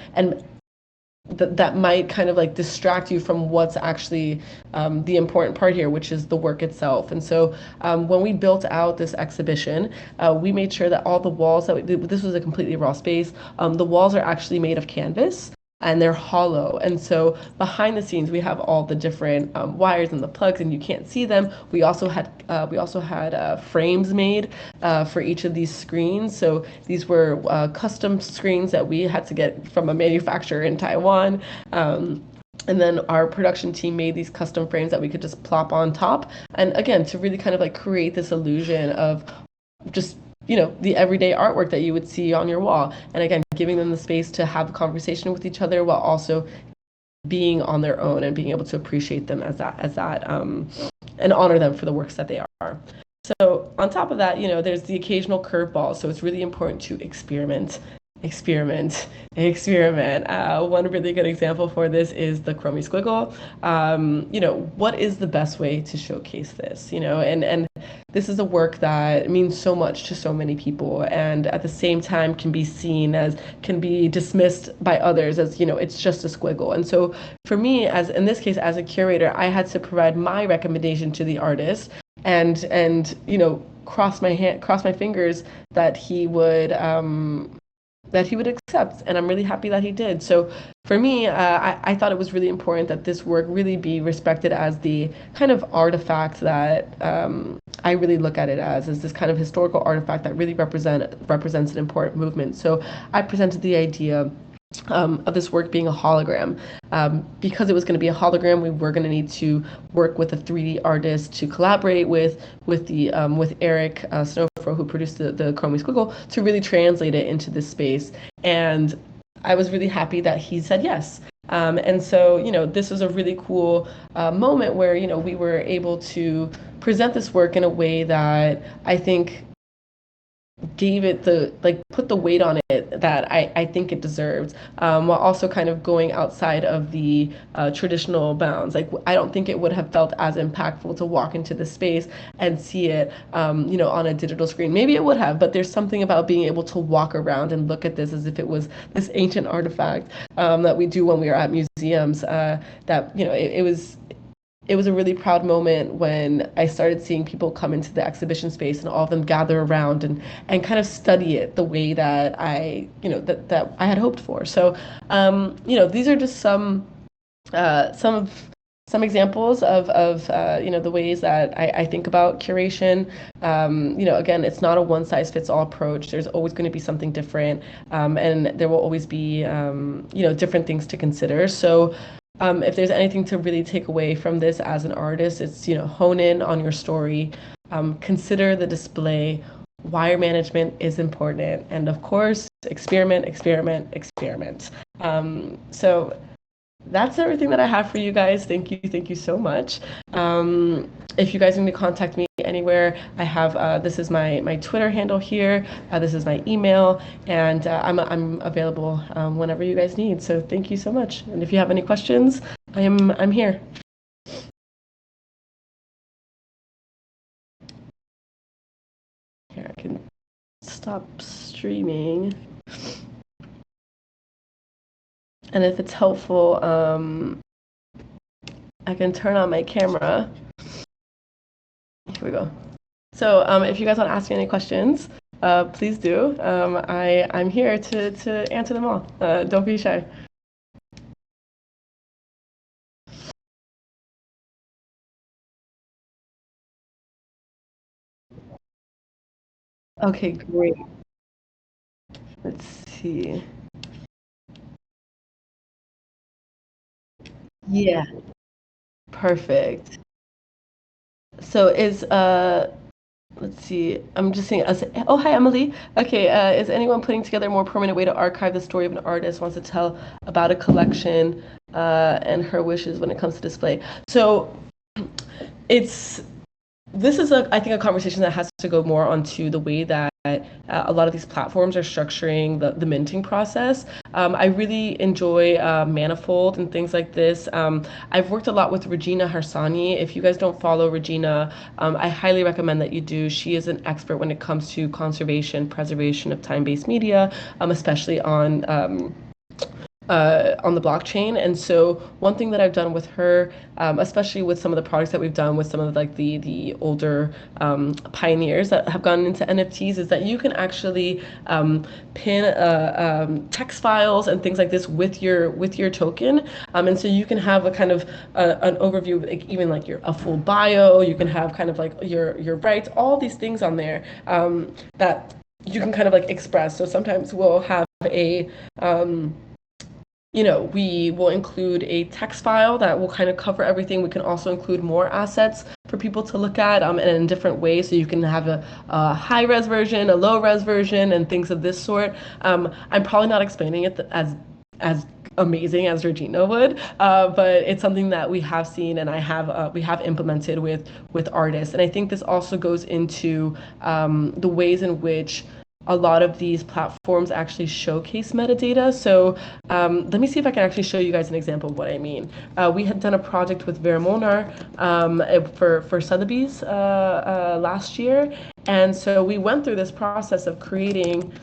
might kind of like distract you from what's actually the important part here, which is the work itself. And so when we built out this exhibition, we made sure that all the walls this was a completely raw space. The walls are actually made of canvas, and they're hollow. And so behind the scenes, we have all the different wires and the plugs, and you can't see them. We also had frames made for each of these screens. So these were custom screens that we had to get from a manufacturer in Taiwan. And then our production team made these custom frames that we could just plop on top. And again, to really kind of like create this illusion of just the everyday artwork that you would see on your wall. And again, giving them the space to have a conversation with each other while also being on their own and being able to appreciate them as that, and honor them for the works that they are. So on top of that, there's the occasional curveball. So it's really important to experiment. One really good example for this is the chromie squiggle. What is the best way to showcase this? And this is a work that means so much to so many people, and at the same time can be dismissed by others as, it's just a squiggle. And so for me, in this case, as a curator, I had to provide my recommendation to the artist and cross my fingers that he would accept, and I'm really happy that he did. So for me, I thought it was really important that this work really be respected as the kind of artifact that I really look at it as this kind of historical artifact that really represents an important movement. So I presented the idea of this work being a hologram. Because it was going to be a hologram, we were going to need to work with a 3D artist to collaborate with Eric Snowfro, who produced the chromie squiggle, to really translate it into this space. And I was really happy that he said yes. And so, this was a really cool moment where, we were able to present this work in a way that I think gave it the like put the weight on it that I think it deserved, while also kind of going outside of the traditional bounds. Like I don't think it would have felt as impactful to walk into the space and see it, on a digital screen. Maybe it would have, but there's something about being able to walk around and look at this as if it was this ancient artifact, that we do when we are at museums. That it was a really proud moment when I started seeing people come into the exhibition space and all of them gather around and kind of study it the way that that I had hoped for. So, these are just some examples of the ways that I think about curation. Again, it's not a one size fits all approach. There's always going to be something different, and there will always be different things to consider. So if there's anything to really take away from this as an artist, it's, hone in on your story, consider the display, wire management is important, and of course, experiment, experiment, experiment. So that's everything that I have for you guys. Thank you so much. If you guys need to contact me anywhere, I have this is my Twitter handle here. This is my email, and I'm available whenever you guys need. So thank you so much. And if you have any questions, I'm here. Here, I can stop streaming. And if it's helpful, I can turn on my camera. Here we go. So if you guys want to ask me any questions, please do. I'm here to answer them all. Don't be shy. Okay, great. Let's see. Yeah, perfect. So let's see. I'm just seeing us. Oh, hi, Emily. Okay, is anyone putting together a more permanent way to archive the story of an artist wants to tell about a collection and her wishes when it comes to display? So it's this is I think a conversation that has to go more onto the way that a lot of these platforms are structuring the minting process. I really enjoy Manifold and things like this. I've worked a lot with Regina Harsani. If you guys don't follow Regina, I highly recommend that you do. She is an expert when it comes to conservation, preservation of time-based media, especially on the blockchain. And so one thing that I've done with her, especially with some of the products that we've done with some of like the older pioneers that have gone into NFTs, is that you can actually pin text files and things like this with your token, and so you can have a kind of an overview, like even like a full bio. You can have kind of like your rights, all these things on there that you can kind of like express. So sometimes we'll have we will include a text file that will kind of cover everything. We can also include more assets for people to look at, and in different ways. So you can have a high res version, a low res version, and things of this sort. I'm probably not explaining it as amazing as Regina would, but it's something that we have seen and we have implemented with artists. And I think this also goes into the ways in which a lot of these platforms actually showcase metadata. So let me see if I can actually show you guys an example of what I mean. We had done a project with Vermonar for Sotheby's last year. And so we went through this process of creating,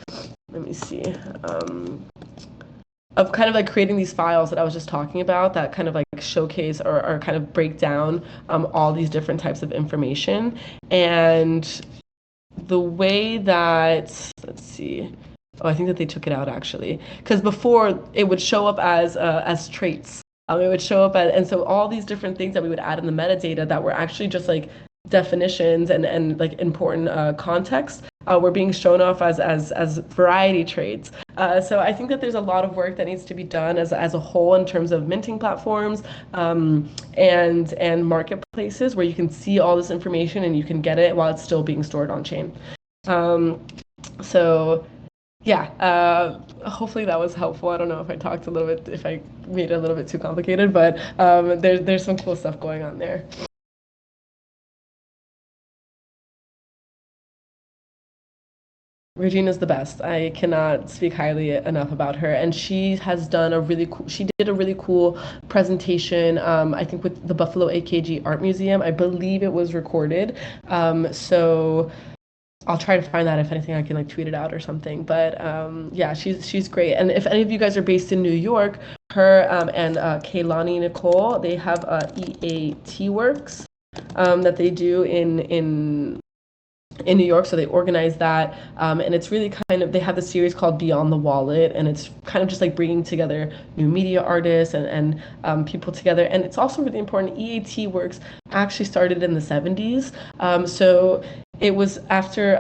let me see, of kind of like creating these files that I was just talking about that kind of like showcase or kind of break down all these different types of information. And the way that, let's see, oh, I think that they took it out actually, because before it would show up as traits. It would show up and so all these different things that we would add in the metadata that were actually just like definitions and like important context were being shown off as variety traits. So I think that there's a lot of work that needs to be done as a whole in terms of minting platforms and marketplaces where you can see all this information and you can get it while it's still being stored on chain. So yeah, hopefully that was helpful. I don't know if I talked a little bit, if I made it a little bit too complicated, but there's some cool stuff going on there. Regina's the best. I cannot speak highly enough about her, and she has done a really cool. She did a really cool presentation. I think with the Buffalo AKG Art Museum. I believe it was recorded. So I'll try to find that. If anything, I can like tweet it out or something. But yeah, she's great. And if any of you guys are based in New York, her and Kaylani Nicole, they have EAT Works that they do in New York, so they organize that, and it's really kind of, they have the series called Beyond the Wallet, and it's kind of just like bringing together new media artists and people together, and it's also really important. EAT Works actually started in the 70s, so it was after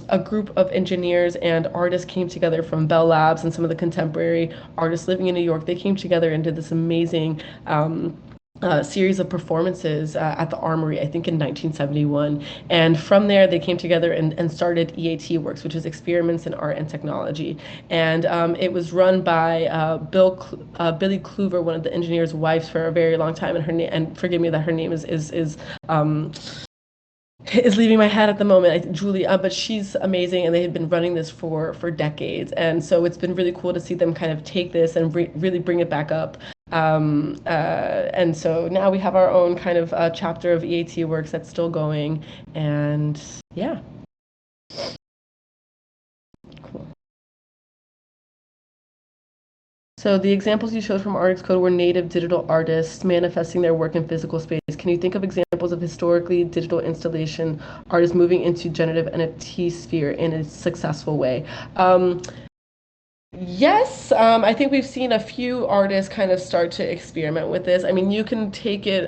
a group of engineers and artists came together from Bell Labs and some of the contemporary artists living in New York. They came together and did this amazing series of performances at the Armory, I think in 1971. And from there, they came together and started EAT Works, which is Experiments in Art and Technology. And it was run by Billy Kluver, one of the engineers' wives, for a very long time. And her name, and forgive me that her name is leaving my head at the moment, Julie, but she's amazing, and they had been running this for decades, and so it's been really cool to see them kind of take this and really bring it back up. And so now we have our own kind of chapter of EAT Works that's still going, and yeah. Cool. So the examples you showed from ArtXCode were native digital artists manifesting their work in physical space. Can you think of examples of historically digital installation artists moving into generative NFT sphere in a successful way? Yes, I think we've seen a few artists kind of start to experiment with this. I mean, you can take it,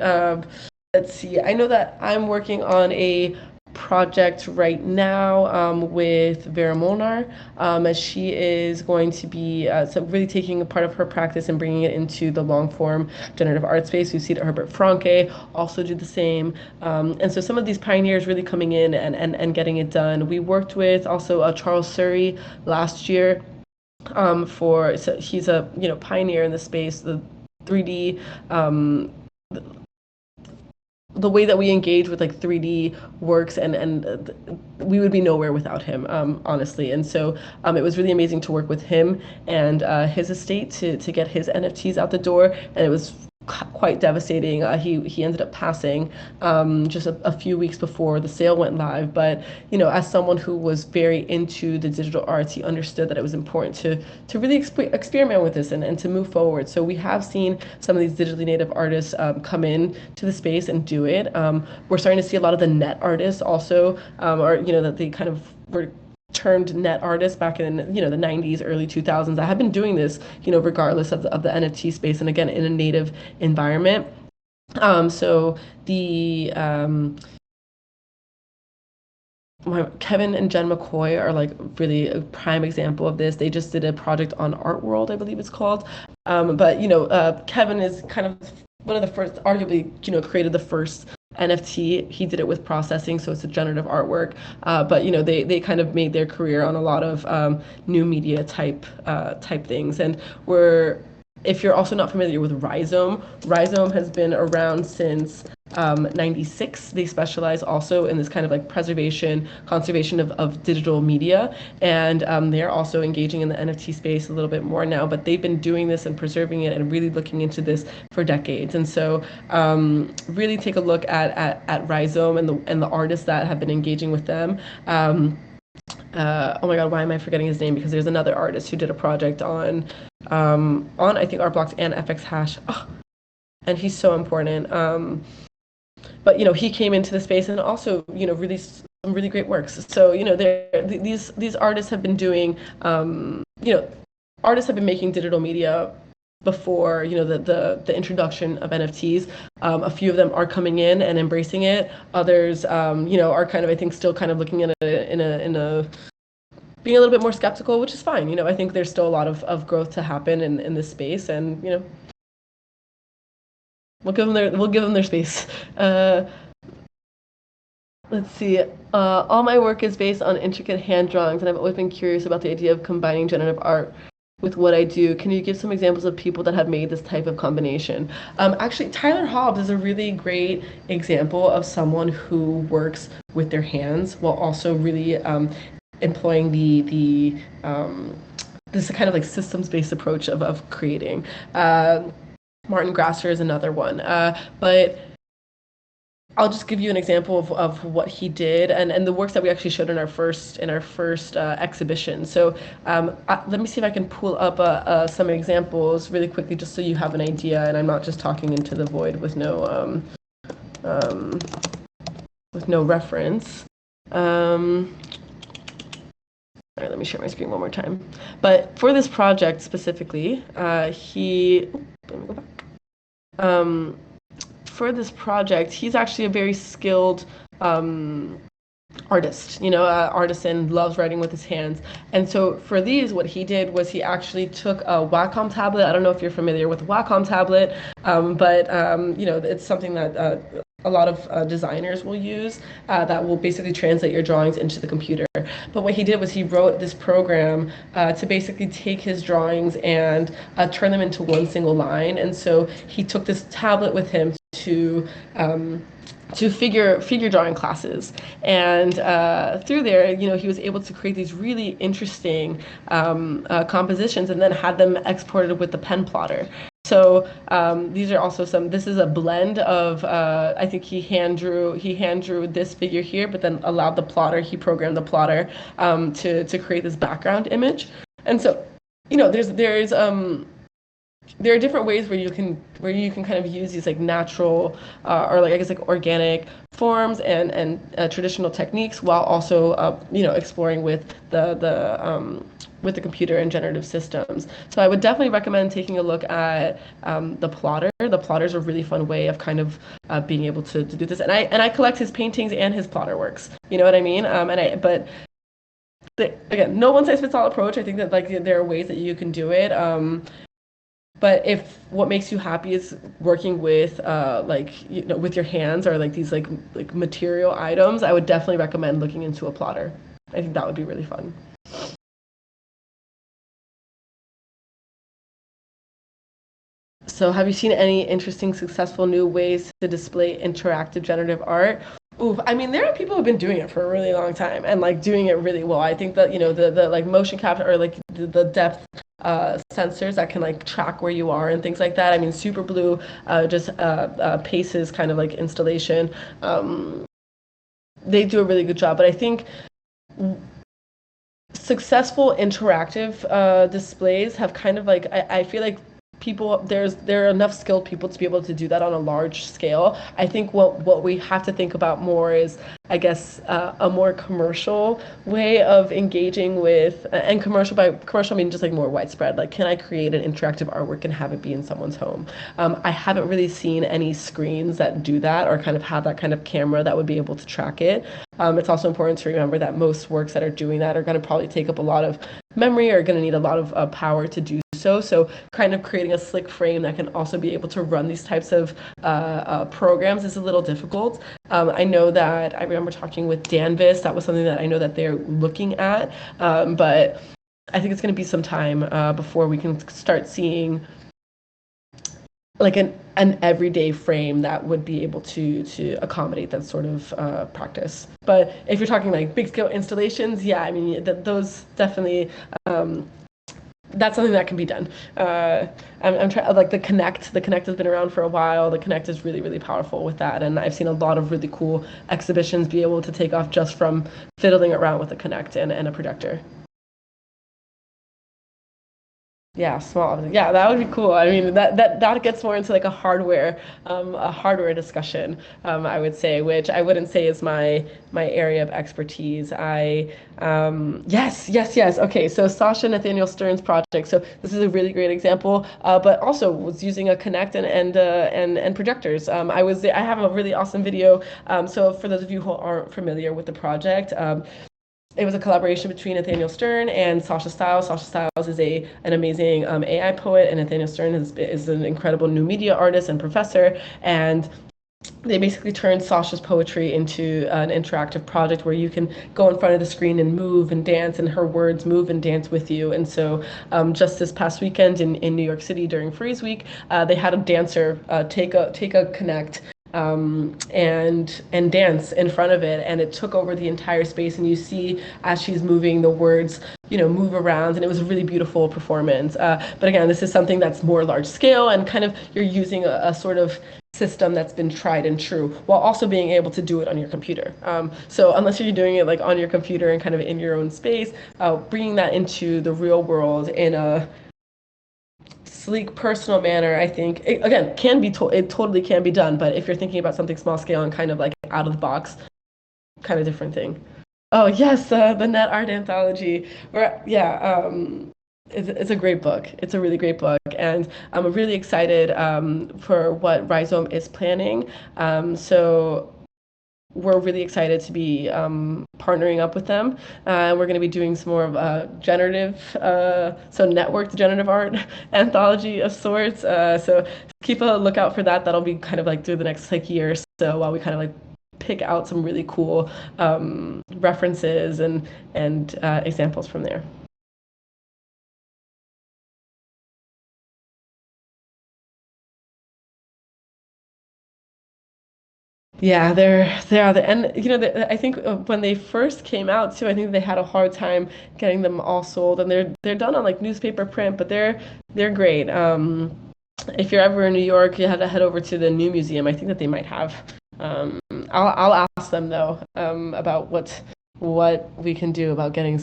let's see, I know that I'm working on a project right now with Vera Molnar, as she is going to be so really taking a part of her practice and bringing it into the long form generative art space. We've seen Herbert Franke also do the same, and so some of these pioneers really coming in and getting it done. We worked with also Charles Surrey last year, so he's a pioneer in the space, the 3D, the way that we engage with like 3D works, and we would be nowhere without him, honestly. And so it was really amazing to work with him and his estate to get his NFTs out the door, and it was quite devastating. He ended up passing just a few weeks before the sale went live. But as someone who was very into the digital arts, he understood that it was important to really experiment with this and to move forward. So we have seen some of these digitally native artists come in to the space and do it. We're starting to see a lot of the net artists also, or that they kind of were termed net artists back in the 90s, early 2000s. I have been doing this regardless of the NFT space, and again in a native environment. So the Kevin and Jen McCoy are like really a prime example of this. They just did a project on Art World, I believe it's called. But Kevin is kind of one of the first, arguably, created the first NFT. He did it with processing, so it's a generative artwork. But they kind of made their career on a lot of new media type things. And if you're also not familiar with Rhizome has been around since 96. They specialize also in this kind of like conservation of digital media, and they're also engaging in the NFT space a little bit more now, but they've been doing this and preserving it and really looking into this for decades. And so really take a look at Rhizome and the artists that have been engaging with them. Oh my God, why am I forgetting his name? Because there's another artist who did a project on I think Artblocks and FX Hash, and he's so important. But he came into the space and also released some really great works. So these artists have been doing artists have been making digital media before the introduction of NFTs. A few of them are coming in and embracing it. Others are kind of, I think, still kind of looking at it in a being a little bit more skeptical, which is fine. I think there's still a lot of growth to happen in this space, and we'll give them their space. Let's see. All my work is based on intricate hand drawings, and I've always been curious about the idea of combining generative art with what I do. Can you give some examples of people that have made this type of combination? Actually, Tyler Hobbs is a really great example of someone who works with their hands while also really employing this kind of like systems-based approach of creating. Martin Grasser is another one. But I'll just give you an example of what he did and the works that we actually showed in our first exhibition. So let me see if I can pull up some examples really quickly, just so you have an idea, and I'm not just talking into the void with no reference. All right, let me share my screen one more time. But for this project specifically, let me go back. For this project, he's actually a very skilled artist, Artisan, loves writing with his hands. And so for these, what he did was he actually took a Wacom tablet. I don't know if you're familiar with a Wacom tablet, but it's something that a lot of designers will use that will basically translate your drawings into the computer. But what he did was he wrote this program to basically take his drawings and turn them into one single line. And so he took this tablet with him to figure drawing classes, and through there, he was able to create these really interesting compositions, and then had them exported with the pen plotter. So these are also this is a blend of, I think he hand drew this figure here, but then allowed he programmed the plotter to create this background image. And so, there are different ways where you can kind of use these like natural or like I guess like organic forms and traditional techniques, while also exploring with the computer and generative systems. So I would definitely recommend taking a look at the plotter. The plotter is a really fun way of kind of being able to do this. And I collect his paintings and his plotter works. You know what I mean? But again, no one size fits all approach. I think that there are ways that you can do it. But if what makes you happy is working with with your hands, or like these like material items, I would definitely recommend looking into a plotter. I think that would be really fun. So have you seen any interesting, successful new ways to display interactive generative art? Ooh, I mean, there are people who've been doing it for a really long time and like doing it really well. I think that, the like motion capture, or like the depth sensors that can like track where you are and things like that. I mean, Super Blue just Pace's kind of like installation. They do a really good job, but I think successful interactive displays have kind of like, I feel like there are enough skilled people to be able to do that on a large scale. I think what we have to think about more is, I guess, a more commercial way of engaging with, and by commercial I mean just like more widespread. Like, can I create an interactive artwork and have it be in someone's home? I haven't really seen any screens that do that, or kind of have that kind of camera that would be able to track it. It's also important to remember that most works that are doing that are going to probably take up a lot of memory, or going to need a lot of power to do so. So kind of creating a slick frame that can also be able to run these types of programs is a little difficult. I know that I remember talking with Danvis. That was something that I know that they're looking at, but I think it's going to be some time before we can start seeing like an everyday frame that would be able to accommodate that sort of practice. But if you're talking like big scale installations, yeah, I mean those definitely. That's something that can be done. I'm trying, like the Connect has been around for a while. The Connect is really, really powerful with that. And I've seen a lot of really cool exhibitions be able to take off just from fiddling around with a Connect and a projector. Yeah, small. Yeah, that would be cool. I mean, that gets more into like a hardware discussion, I would say, which I wouldn't say is my area of expertise. Yes. Okay, so Sasha Nathaniel Stern's project. So this is a really great example, but also was using a Connect and projectors. I have a really awesome video. So for those of you who aren't familiar with the project, it was a collaboration between Nathaniel Stern and Sasha Stiles. Sasha Stiles is an amazing AI poet, and Nathaniel Stern is an incredible new media artist and professor. And they basically turned Sasha's poetry into an interactive project where you can go in front of the screen and move and dance, and her words move and dance with you. And so just this past weekend in New York City during Freeze Week, they had a dancer take a Connect and dance in front of it, and it took over the entire space. And you see as she's moving, the words move around, and it was a really beautiful performance. But again, this is something that's more large scale, and kind of you're using a sort of system that's been tried and true while also being able to do it on your computer. So unless you're doing it like on your computer and kind of in your own space, bringing that into the real world in a sleek, personal manner, I think, again, can be it totally can be done. But if you're thinking about something small scale and kind of like out of the box, kind of different thing. Oh yes, the Net Art Anthology. Where yeah, it's a great book. It's a really great book, and I'm really excited for what Rhizome is planning. So we're really excited to be partnering up with them. We're going to be doing some more of generative, so networked generative art anthology of sorts. So keep a lookout for that. That'll be kind of like through the next like year or so, while we kind of like pick out some really cool references and examples from there. Yeah, they are the and I think when they first came out too, I think they had a hard time getting them all sold, and they're done on like newspaper print, but they're great. If you're ever in New York, you have to head over to the New Museum. I think that they might have. I'll ask them though about what we can do about getting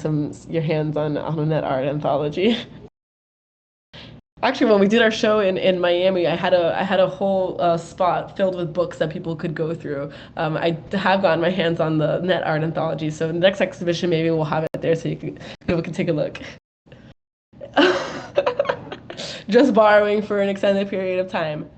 your hands on a net art anthology. Actually, when we did our show in Miami, I had a whole spot filled with books that people could go through. I have gotten my hands on the Net Art Anthology, so the next exhibition maybe we'll have it there so people can take a look. Just borrowing for an extended period of time.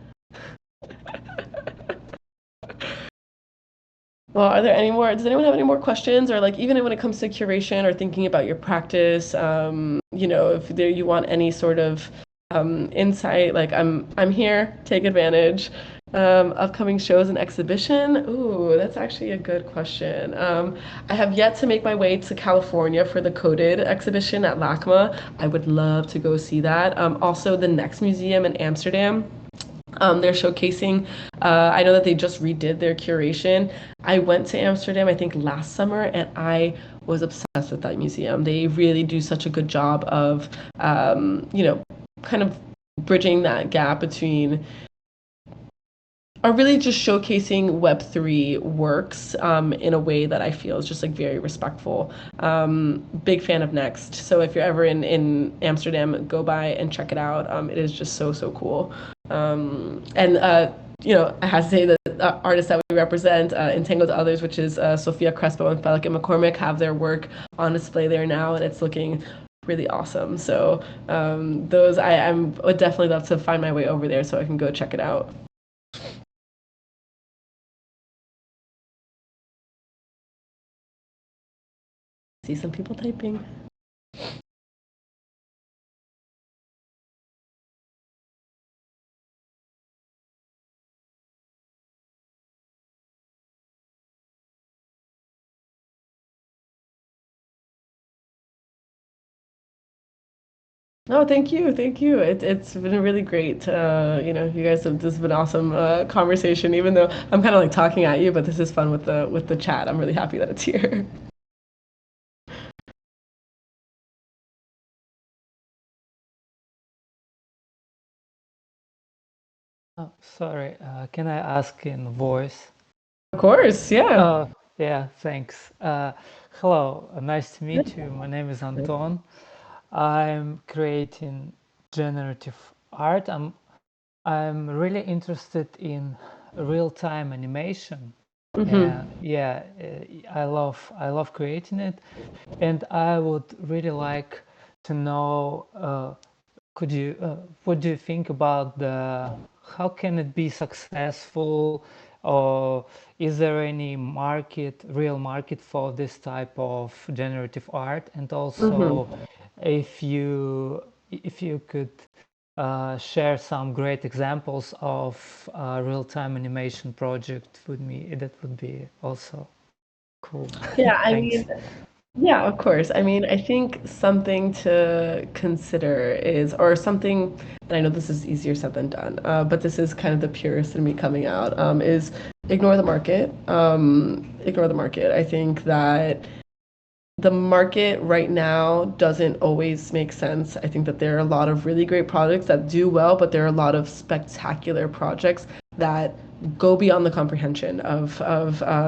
Well, are there any more? Does anyone have any more questions, or like even when it comes to curation or thinking about your practice? If there you want any sort of insight, like I'm here. Take advantage. Upcoming shows and exhibition. Ooh, that's actually a good question. I have yet to make my way to California for the Coded exhibition at LACMA. I would love to go see that. Also, the Next Museum in Amsterdam. They're showcasing. I know that they just redid their curation. I went to Amsterdam, I think last summer, and I was obsessed with that museum. They really do such a good job of, kind of bridging that gap between are really just showcasing Web3 works in a way that I feel is just like very respectful. Big fan of Next. So if you're ever in Amsterdam, go by and check it out. It is just so, so cool. And I have to say that artists that we represent, Entangle to Others, which is Sophia Crespo and Felica McCormick, have their work on display there now, and it's looking really awesome. So those I would definitely love to find my way over there so I can go check it out. See some people typing. Oh, thank you, thank you. It's been really great. You guys have this has been awesome conversation. Even though I'm kind of like talking at you, but this is fun with the chat. I'm really happy that it's here. Oh, sorry. Can I ask in voice? Of course, yeah. Yeah, thanks. Hello, nice to meet you. My name is Anton. I'm creating generative art. I'm really interested in real-time animation. Yeah, I love creating it, and I would really like to know what do you think about how can it be successful, or is there any real market for this type of generative art? And also, if you could share some great examples of real-time animation project with me, that would be also cool. Yeah, I Thanks. mean, Yeah, of course. I mean, I think something to consider is, or something, and I know this is easier said than done, but this is kind of the purist in me coming out, is ignore the market. Ignore the market. I think that the market right now doesn't always make sense. I think that there are a lot of really great projects that do well, but there are a lot of spectacular projects that go beyond the comprehension of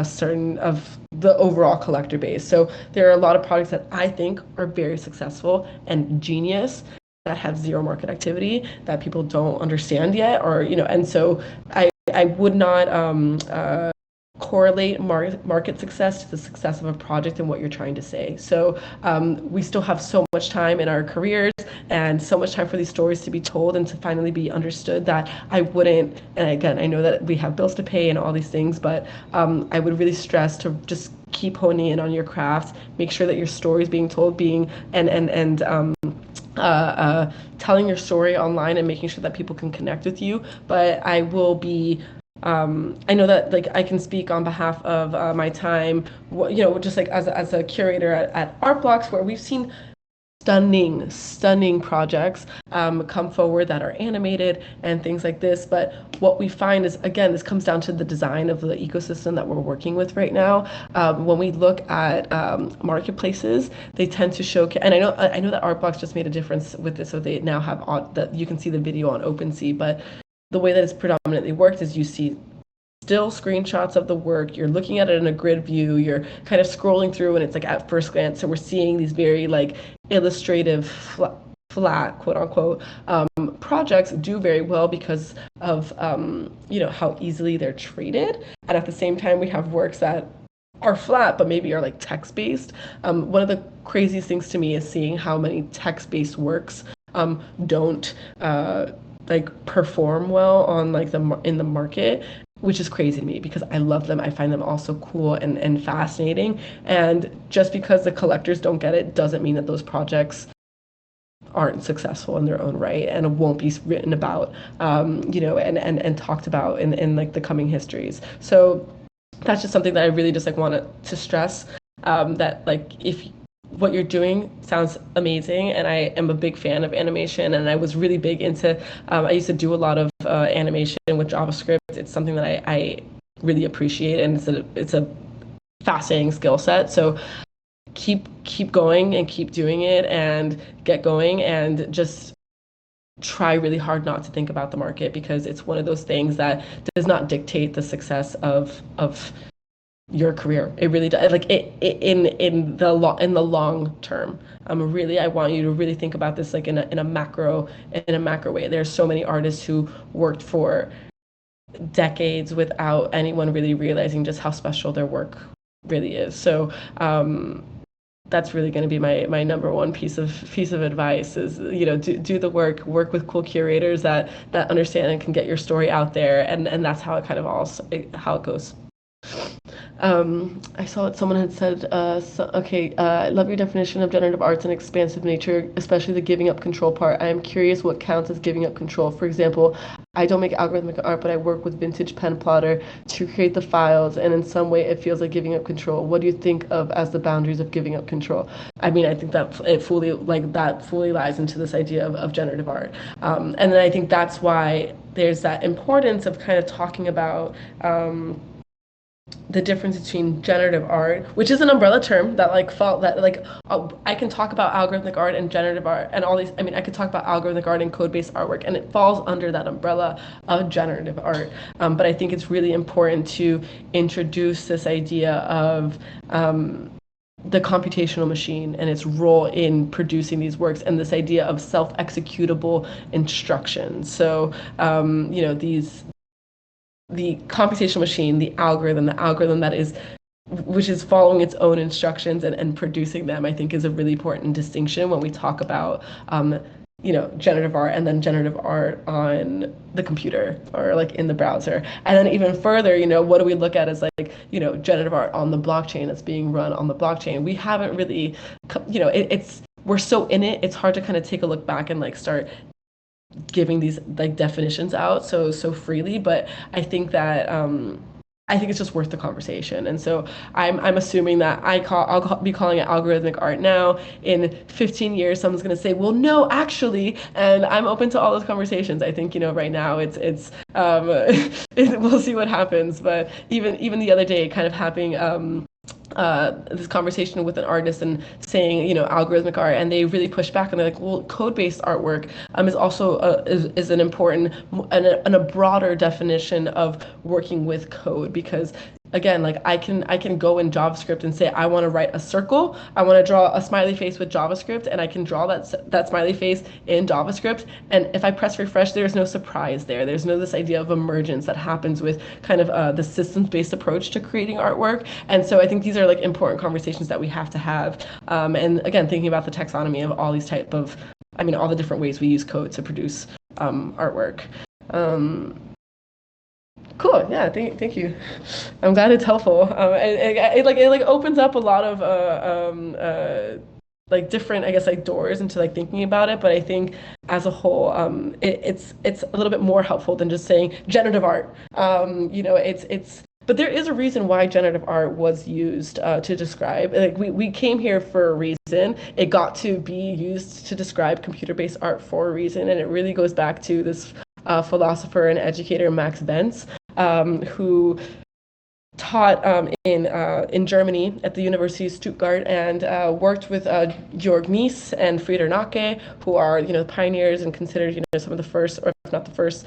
certain of the overall collector base. So there are a lot of projects that I think are very successful and genius that have zero market activity that people don't understand yet, or and so I would not correlate market success to the success of a project and what you're trying to say. So we still have so much time in our careers and so much time for these stories to be told and to finally be understood that I wouldn't, and again, I know that we have bills to pay and all these things, but I would really stress to just keep honing in on your craft, make sure that your story is being told, being and telling your story online and making sure that people can connect with you. But I will be I know that like I can speak on behalf of my time, just like as a curator at Art Blocks, where we've seen stunning projects come forward that are animated and things like this. But what we find is, again, this comes down to the design of the ecosystem that we're working with right now. When we look at marketplaces, they tend to show, and I know that Art Blocks just made a difference with this, so they now have that you can see the video on OpenSea, but the way that it's predominantly worked is you see still screenshots of the work. You're looking at it in a grid view. You're kind of scrolling through, and it's like at first glance. So we're seeing these very like illustrative, flat, quote unquote, projects do very well because of how easily they're traded. And at the same time, we have works that are flat, but maybe are like text based. One of the craziest things to me is seeing how many text based works don't like perform well on like in the market, which is crazy to me because I love them. I find them also cool and fascinating. And just because the collectors don't get it doesn't mean that those projects aren't successful in their own right and won't be written about, and talked about in like the coming histories. So that's just something that I really just like wanted to stress, that like if what you're doing sounds amazing, and I am a big fan of animation, and I was really big into I used to do a lot of animation with JavaScript. It's something that I really appreciate, and it's a fascinating skill set. So keep going and keep doing it and get going and just try really hard not to think about the market, because it's one of those things that does not dictate the success of your career. It really does. Like in the long term. Really, I want you to really think about this like in a macro way. There's so many artists who worked for decades without anyone really realizing just how special their work really is. So that's really going to be my number one piece of advice is, do the work with cool curators that understand and can get your story out there, and that's how it kind of how it goes. I saw that someone had said, okay, I love your definition of generative art's an expansive nature, especially the giving up control part. I am curious what counts as giving up control. For example, I don't make algorithmic art, but I work with vintage pen plotter to create the files, and in some way it feels like giving up control. What do you think of as the boundaries of giving up control? I mean, I think that fully lies into this idea of generative art. And then I think that's why there's that importance of kind of talking about the difference between generative art, which is an umbrella term that like fall that like I can talk about algorithmic art and generative art and all these. I mean, I could talk about algorithmic art and code-based artwork, and it falls under that umbrella of generative art. But I think it's really important to introduce this idea of the computational machine and its role in producing these works, and this idea of self-executable instructions. So, the computational machine, the algorithm that is, which is following its own instructions and producing them, I think is a really important distinction when we talk about, generative art and then generative art on the computer or like in the browser. And then even further, what do we look at as like, generative art on the blockchain that's being run on the blockchain? We haven't really, we're so in it, it's hard to kind of take a look back and like start giving these like definitions out so freely. But I think that I think it's just worth the conversation. And so I'm assuming that I'll be calling it algorithmic art now. In 15 years, someone's going to say, well, no, actually, and I'm open to all those conversations. I think, right now we'll see what happens. But even the other day, kind of having this conversation with an artist and saying, algorithmic art, and they really push back and they're like, well, code-based artwork is also is an important and a broader definition of working with code, because again, like I can go in JavaScript and say I want to write a circle, I want to draw a smiley face with JavaScript, and I can draw that smiley face in JavaScript, and if I press refresh, there's no surprise there. There's no this idea of emergence that happens with kind of the systems-based approach to creating artwork. And so I think these are like important conversations that we have to have. And again, thinking about the taxonomy of all these all the different ways we use code to produce artwork. Cool. Yeah. Thank you. I'm glad it's helpful. It opens up a lot of like different, I guess, like doors into like thinking about it. But I think as a whole, it's a little bit more helpful than just saying generative art. But there is a reason why generative art was used to describe. Like we came here for a reason. It got to be used to describe computer-based art for a reason, and it really goes back to this philosopher and educator Max Benz, who taught in Germany at the University of Stuttgart, and worked with Georg Nies and Frieder Nake, who are pioneers and considered some of the first, or if not the first,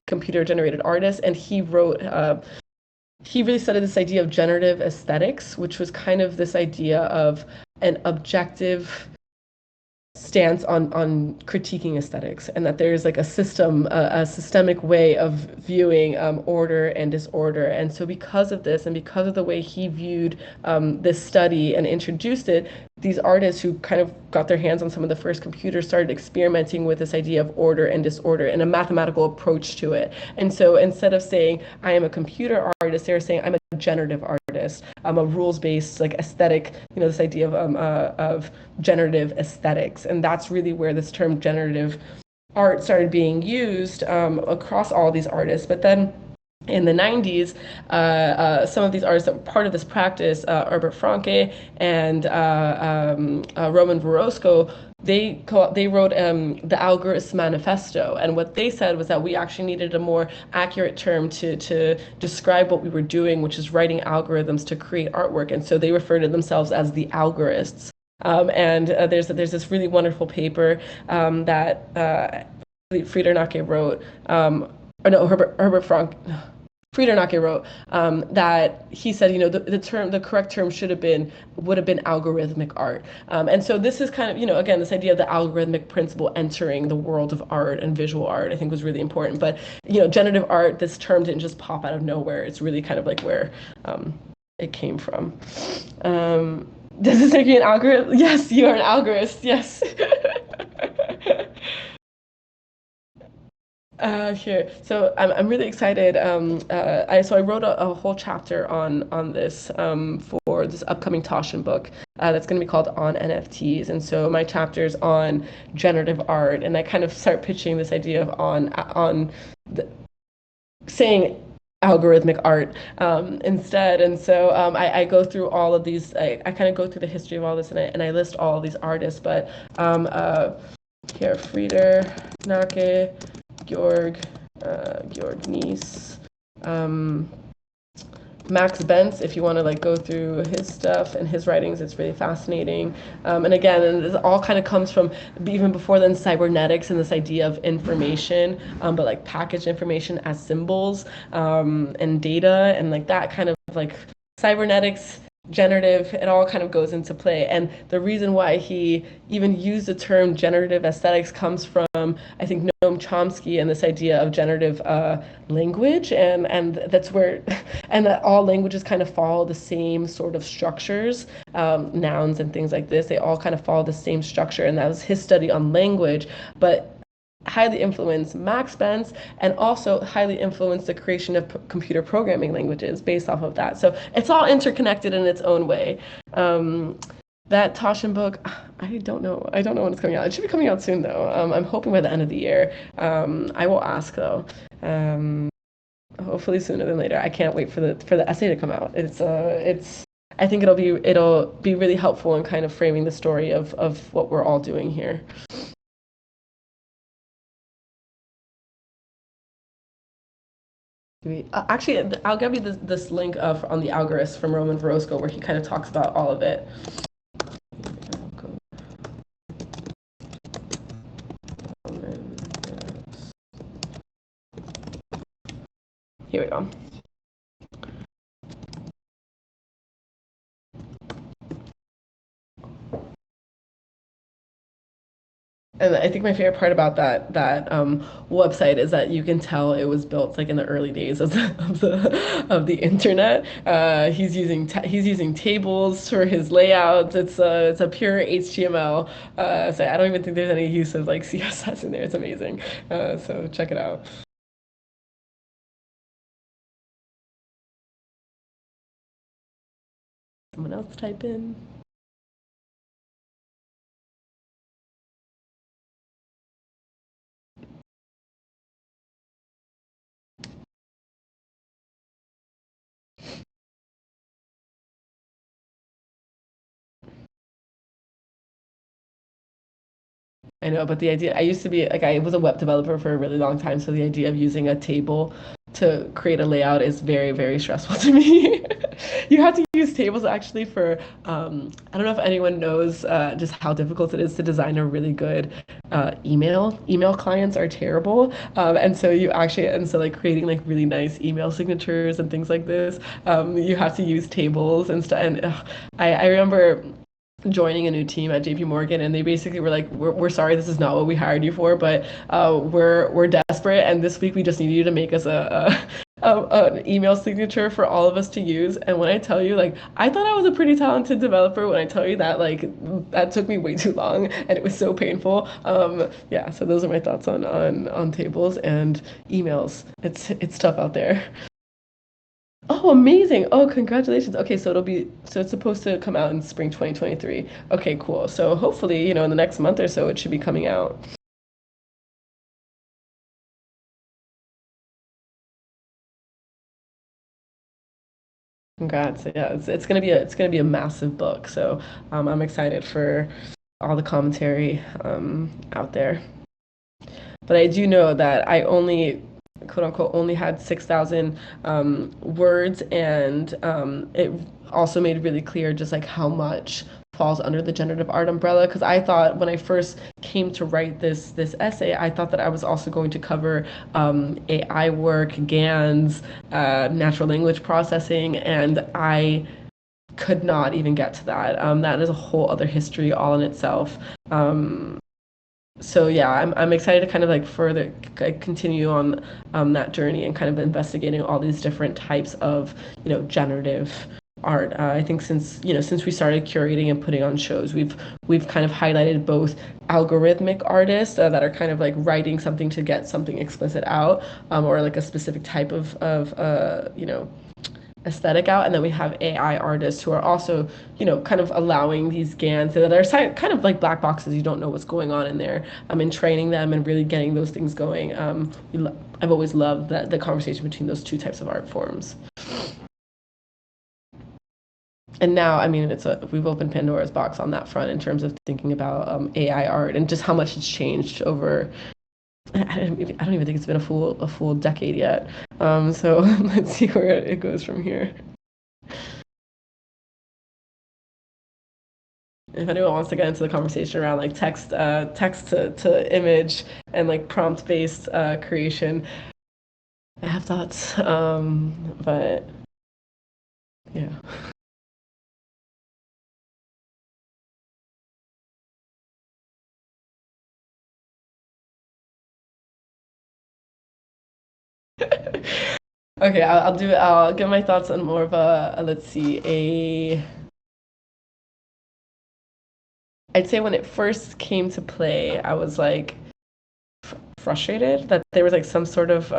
computer-generated artists. And he really studied this idea of generative aesthetics, which was kind of this idea of an objective stance on critiquing aesthetics, and that there's like a systemic way of viewing order and disorder. And so because of this, and because of the way he viewed this study and introduced it, these artists who kind of got their hands on some of the first computers started experimenting with this idea of order and disorder and a mathematical approach to it. And so instead of saying, I am a computer artist, they were saying, I'm a generative artist, a rules-based, like aesthetic, this idea of generative aesthetics. And that's really where this term generative art started being used across all these artists. But then in the 90s, some of these artists that were part of this practice, Herbert Franke and Roman Vorosco, they wrote the Algorithmic Manifesto. And what they said was that we actually needed a more accurate term to describe what we were doing, which is writing algorithms to create artwork. And so they refer to themselves as the algorists. And there's this really wonderful paper that Frieder Nake wrote, Herbert Frank. Frieder Nake wrote that he said, the correct term would have been algorithmic art. And so this is kind of, again, this idea of the algorithmic principle entering the world of art and visual art, I think was really important. But, generative art, this term didn't just pop out of nowhere. It's really kind of like where it came from. Does this make you an algorithm? Yes, you are an algorist. Yes. Here, so I'm really excited. I wrote a whole chapter on this for this upcoming Taschen book that's going to be called On NFTs. And so my chapter's on generative art, and I kind of start pitching this idea of saying algorithmic art instead. And so I go through all of these. I kind of go through the history of all this, and I list all of these artists. But here, Frieder Nake, Georg Nies, Max Benz, if you want to like go through his stuff and his writings, it's really fascinating. And again, it all kind of comes from even before then cybernetics and this idea of information, but like packaged information as symbols and data, and like that kind of like cybernetics, generative, it all kind of goes into play. And the reason why he even used the term generative aesthetics comes from, I think, Noam Chomsky and this idea of generative language, and that's where, and that all languages kind of follow the same sort of structures, nouns and things like this, they all kind of follow the same structure, and that was his study on language, but highly influenced Max Benz, and also highly influenced the creation of computer programming languages based off of that. So it's all interconnected in its own way. That Taschen book, I don't know when it's coming out. It should be coming out soon though. I'm hoping by the end of the year. I will ask though. hopefully sooner than later. I can't wait for the essay to come out. It's I think it'll be really helpful in kind of framing the story of what we're all doing here. Actually, I'll give you this link on the Algorithm from Roman Verosco where he kind of talks about all of it. Here we go. And I think my favorite part about that website is that you can tell it was built like in the early days of the internet. He's using tables for his layouts. It's a pure HTML. So I don't even think there's any use of like CSS in there. It's amazing. So check it out. Someone else type in. I know, but the idea, I used to be like, I was a web developer for a really long time. So the idea of using a table to create a layout is very, very stressful to me. You have to use tables actually for, I don't know if anyone knows just how difficult it is to design a really good email. Email clients are terrible. And so like creating like really nice email signatures and things like this, you have to use tables and stuff. And I remember joining a new team at JP Morgan, and they basically were like, we're sorry, this is not what we hired you for, but we're desperate, and this week we just need you to make us an email signature for all of us to use. And when I tell you, like, I thought I was a pretty talented developer. When I tell you that, like, that took me way too long, and it was so painful. Yeah, so those are my thoughts on tables and emails. It's tough out there. Oh, amazing. Oh, congratulations. Okay, so it's supposed to come out in spring 2023. Okay, cool. So hopefully, in the next month or so, it should be coming out. Congrats. Yeah, it's gonna be a massive book. So I'm excited for all the commentary out there. But I do know that I only, quote unquote, only had 6,000 words, and it also made really clear just like how much falls under the generative art umbrella. Because I thought when I first came to write this essay, I thought that I was also going to cover AI work, GANs, natural language processing, and I could not even get to that. That is a whole other history all in itself. So yeah, I'm excited to kind of like further continue on that journey and kind of investigating all these different types of generative art. I think since we started curating and putting on shows, we've kind of highlighted both algorithmic artists that are kind of like writing something to get something explicit out, or like a specific type of aesthetic out, and then we have AI artists who are also kind of allowing these GANs that are kind of like black boxes. You don't know what's going on in there, and training them and really getting those things going. I've always loved the conversation between those two types of art forms. And now, I mean, we've opened Pandora's box on that front in terms of thinking about AI art and just how much it's changed over. I don't even think it's been a full decade yet. So let's see where it goes from here. If anyone wants to get into the conversation around like text to image and like prompt based creation, I have thoughts. But yeah. Okay, I'll give my thoughts on more of let's see, I'd say when it first came to play, I was like frustrated that there was like some sort of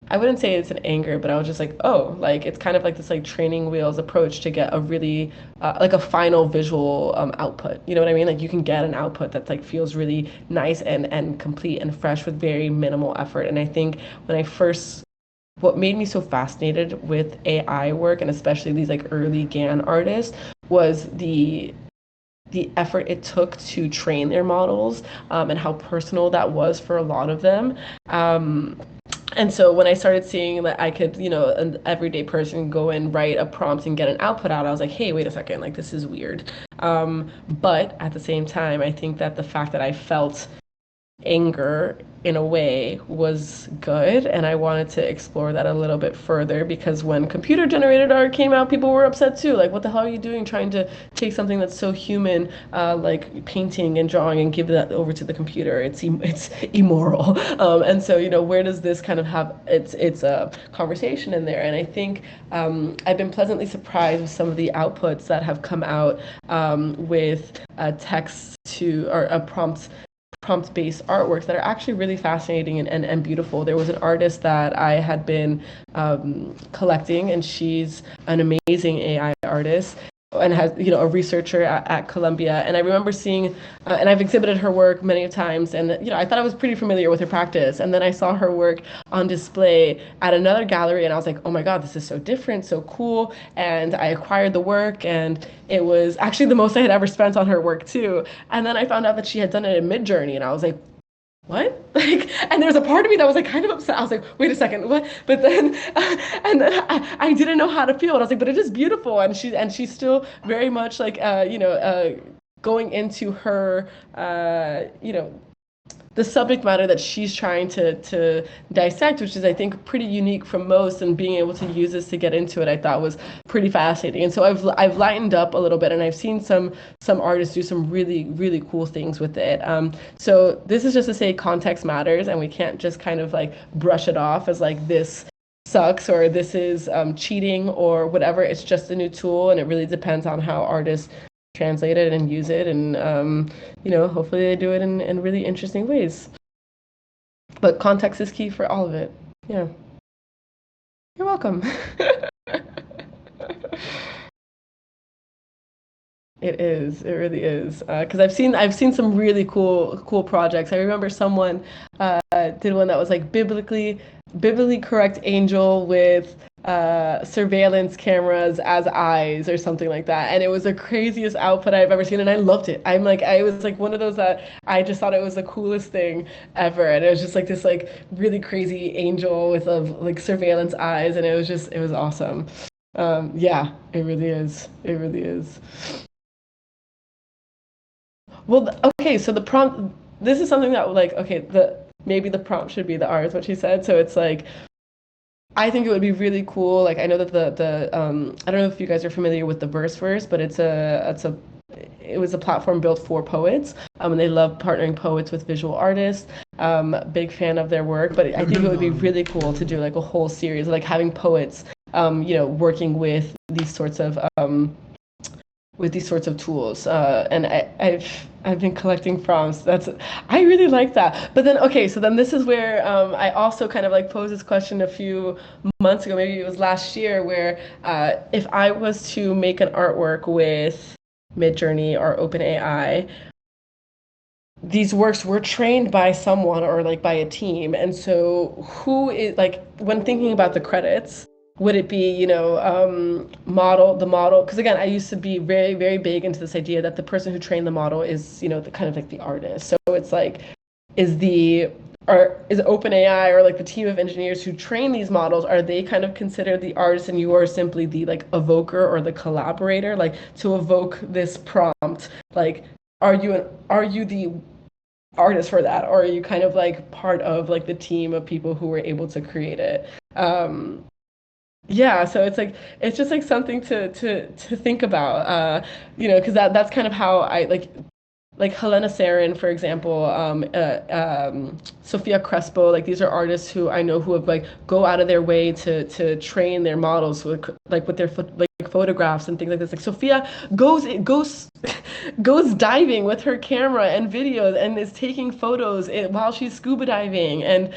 I wouldn't say it's an anger, but I was just like, oh, like it's kind of like this like training wheels approach to get a really like a final visual output. You know what I mean? Like you can get an output that like feels really nice and complete and fresh with very minimal effort. And I think when I first what made me so fascinated with AI work, and especially these like early GAN artists, was the effort it took to train their models, and how personal that was for a lot of them. And so when I started seeing that I could, an everyday person go and write a prompt and get an output out, I was like, hey, wait a second, like this is weird. But at the same time, I think that the fact that I felt anger in a way was good, and I wanted to explore that a little bit further, because when computer generated art came out, people were upset too, like what the hell are you doing trying to take something that's so human, like painting and drawing, and give that over to the computer? It's immoral. And so where does this kind of have its a conversation in there? And I think I've been pleasantly surprised with some of the outputs that have come out, with text to or prompt-based artworks that are actually really fascinating and beautiful. There was an artist that I had been collecting, and she's an amazing AI artist and has, a researcher at Columbia. And I remember seeing, and I've exhibited her work many times, and I thought I was pretty familiar with her practice. And then I saw her work on display at another gallery, and I was like, oh my God, this is so different, so cool. And I acquired the work, and it was actually the most I had ever spent on her work too. And then I found out that she had done it in Midjourney, and I was like, what? Like, and there was a part of me that was like kind of upset. I was like, wait a second, what? But then, and then I didn't know how to feel. And I was like, but it is beautiful. And she's still very much like, going into her, the subject matter that she's trying to dissect, which is, I think, pretty unique from most, and being able to use this to get into it, I thought was pretty fascinating. And so I've lightened up a little bit, and I've seen some artists do some really, really cool things with it. So this is just to say context matters, and we can't just kind of like brush it off as like this sucks or this is cheating or whatever. It's just a new tool, and it really depends on how artists translate it and use it, and hopefully they do it in really interesting ways. But context is key for all of it. Yeah, you're welcome. It is. It really is. Because I've seen some really cool projects. I remember someone did one that was like biblically correct angel with surveillance cameras as eyes or something like that, and it was the craziest output I've ever seen, and I loved it. I was like one of those that I just thought it was the coolest thing ever, and it was just like this like really crazy angel with like surveillance eyes, and it was awesome. Yeah, it really is. It really is. Well, okay, so the prompt, this is something that like, okay, maybe the prompt should be the art, is what she said. So it's like, I think it would be really cool. Like, I know that I don't know if you guys are familiar with the Verseverse, but it was a platform built for poets, and they love partnering poets with visual artists. Big fan of their work, but I think it would be really cool to do like a whole series, like having poets, working with these sorts of tools. And I've been collecting prompts. I really like that. But then, okay, so then this is where I also kind of like posed this question a few months ago, maybe it was last year, where if I was to make an artwork with Midjourney or OpenAI, these works were trained by someone or like by a team. And so who is like, when thinking about the credits, would it be, the model? Because again, I used to be very, very big into this idea that the person who trained the model is, the kind of like the artist. So it's like, is OpenAI or like the team of engineers who train these models, are they kind of considered the artist, and you are simply the like evoker or the collaborator, like to evoke this prompt? Like, are you the artist for that, or are you kind of like part of like the team of people who were able to create it? Yeah, so it's just like something to think about, because that's kind of how I like Helena Sarin, for example, Sofia Crespo, like these are artists who I know who have like go out of their way to train their models with their photographs and things like this. Like Sofia goes goes diving with her camera and videos and is taking photos while she's scuba diving, and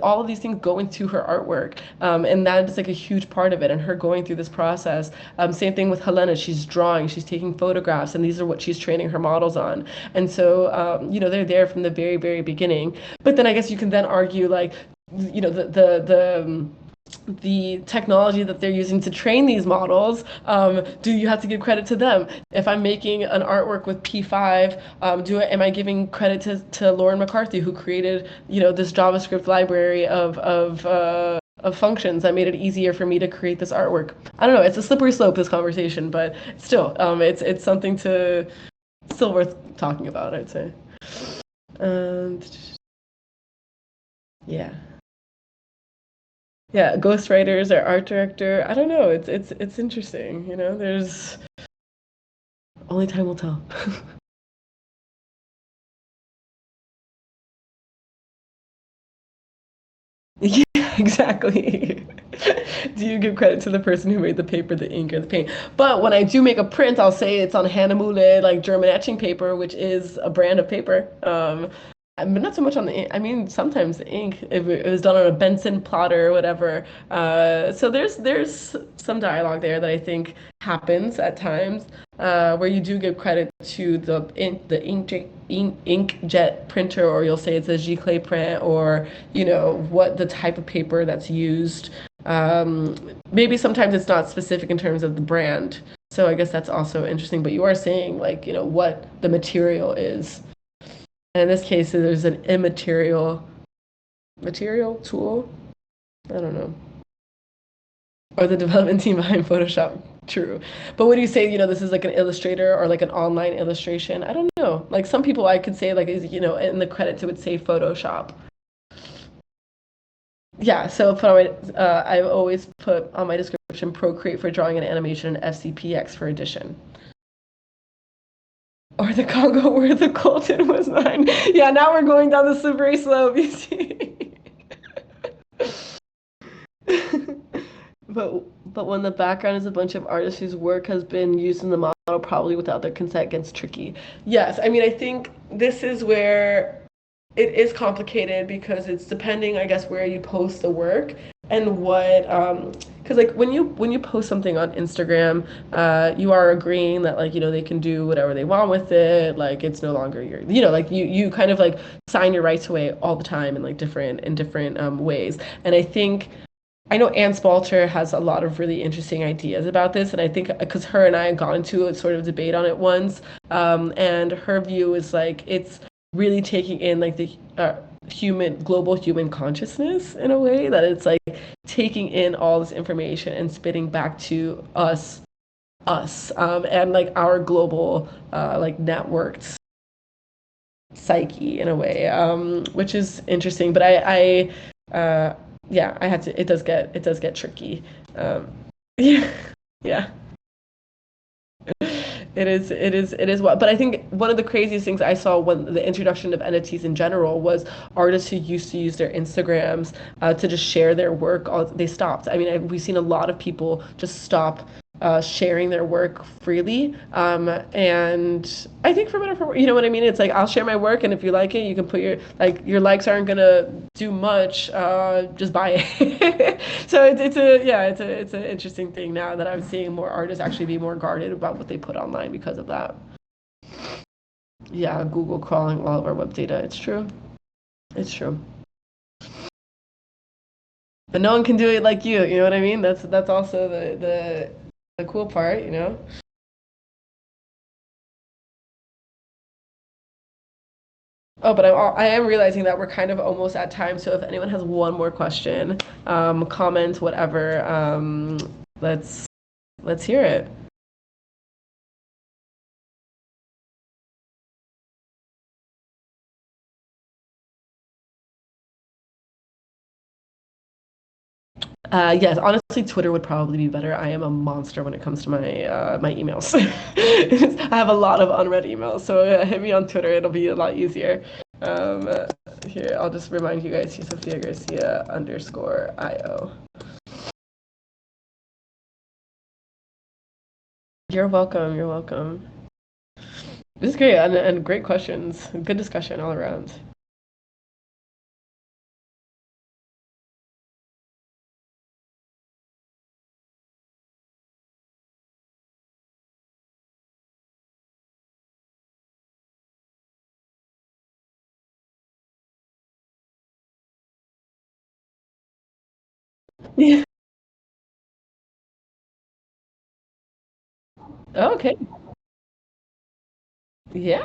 all of these things go into her artwork, and that is like a huge part of it, and her going through this process. Same thing with Helena, she's drawing, she's taking photographs, and these are what she's training her models on. And so they're there from the very, very beginning. But then I guess you can then argue like the the technology that they're using to train these models, do you have to give credit to them? If I'm making an artwork with P5, am I giving credit to Lauren McCarthy, who created, this JavaScript library of functions that made it easier for me to create this artwork? I don't know. It's a slippery slope, this conversation, but still, it's something to still worth talking about, I'd say. And yeah. Yeah, ghostwriters or art director. I don't know. It's interesting, There's only time will tell. Yeah, exactly. Do you give credit to the person who made the paper, the ink, or the paint? But when I do make a print, I'll say it's on Hahnemühle, like German etching paper, which is a brand of paper. But not so much on the ink. I mean, sometimes the ink, if it was done on a Benson plotter or whatever. So there's some dialogue there that I think happens at times, where you do give credit to inkjet printer, or you'll say it's a giclée print, or what the type of paper that's used. Maybe sometimes it's not specific in terms of the brand. So I guess that's also interesting. But you are saying, like, what the material is. And in this case, there's an immaterial material tool. I don't know. Or the development team behind Photoshop. True. But what do you say, this is like an illustrator or like an online illustration? I don't know. Like some people I could say, like, is, in the credits it would say Photoshop. Yeah, so put on I always put on my description Procreate for drawing and animation, and FCPX for edition. Or the Congo where the Colton was mine. Yeah, now we're going down the slippery slope, you see. But when the background is a bunch of artists whose work has been used in the model, probably without their consent, gets tricky. Yes, I mean, I think this is where it is complicated because it's depending, I guess, where you post the work and what because like when you post something on Instagram, you are agreeing that, like, they can do whatever they want with it, like it's no longer your, like you kind of like sign your rights away all the time in like different ways. And I know Anne Spalter has a lot of really interesting ideas about this, and I think because her and I had gone into a sort of debate on it once, and her view is like it's really taking in like the global human consciousness in a way that it's like taking in all this information and spitting back to us, and like our global like networked psyche in a way, which is interesting. But yeah, I had to. It does get tricky. Yeah, yeah. It is what. But I think one of the craziest things I saw when the introduction of NFTs in general was artists who used to use their Instagrams to just share their work. They stopped. I mean, we've seen a lot of people just stop sharing their work freely. And I think for better for, you know what I mean? It's like, I'll share my work, and if you like it, you can put your likes aren't gonna do much. Just buy it. So it's an interesting thing now that I'm seeing more artists actually be more guarded about what they put online because of that. Yeah, Google crawling all of our web data. It's true. It's true. But no one can do it like you. You know what I mean? That's also the cool part. Oh, but I am realizing that we're kind of almost at time. So if anyone has one more question, comment, whatever, let's let's hear it. Yes, honestly, Twitter would probably be better. I am a monster when it comes to my emails. I have a lot of unread emails, so hit me on Twitter. It'll be a lot easier. Um, uh, Here, I'll just remind you guys. Sofia Garcia _IO. You're welcome. You're welcome. This is great and great questions. Good discussion all around. Yeah. Okay. Yeah.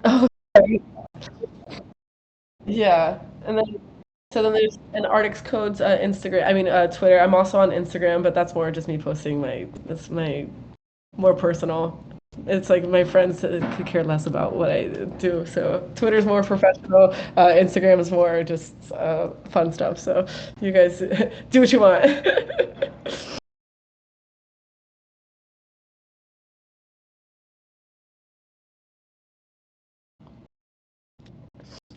Oh, sorry. Yeah. And then so then there's an ArtXCode's Instagram. I mean, Twitter. I'm also on Instagram, but that's more just me posting that's my more personal. It's like my friends could care less about what I do. So Twitter's more professional. Instagram is more just fun stuff. So you guys do what you want.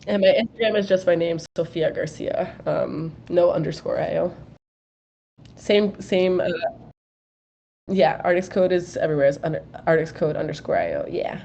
And my Instagram is just my name, Sofia Garcia. No underscore IO. Same. Yeah, Artist Code is everywhere. It's under Artist Code underscore IO. Yeah.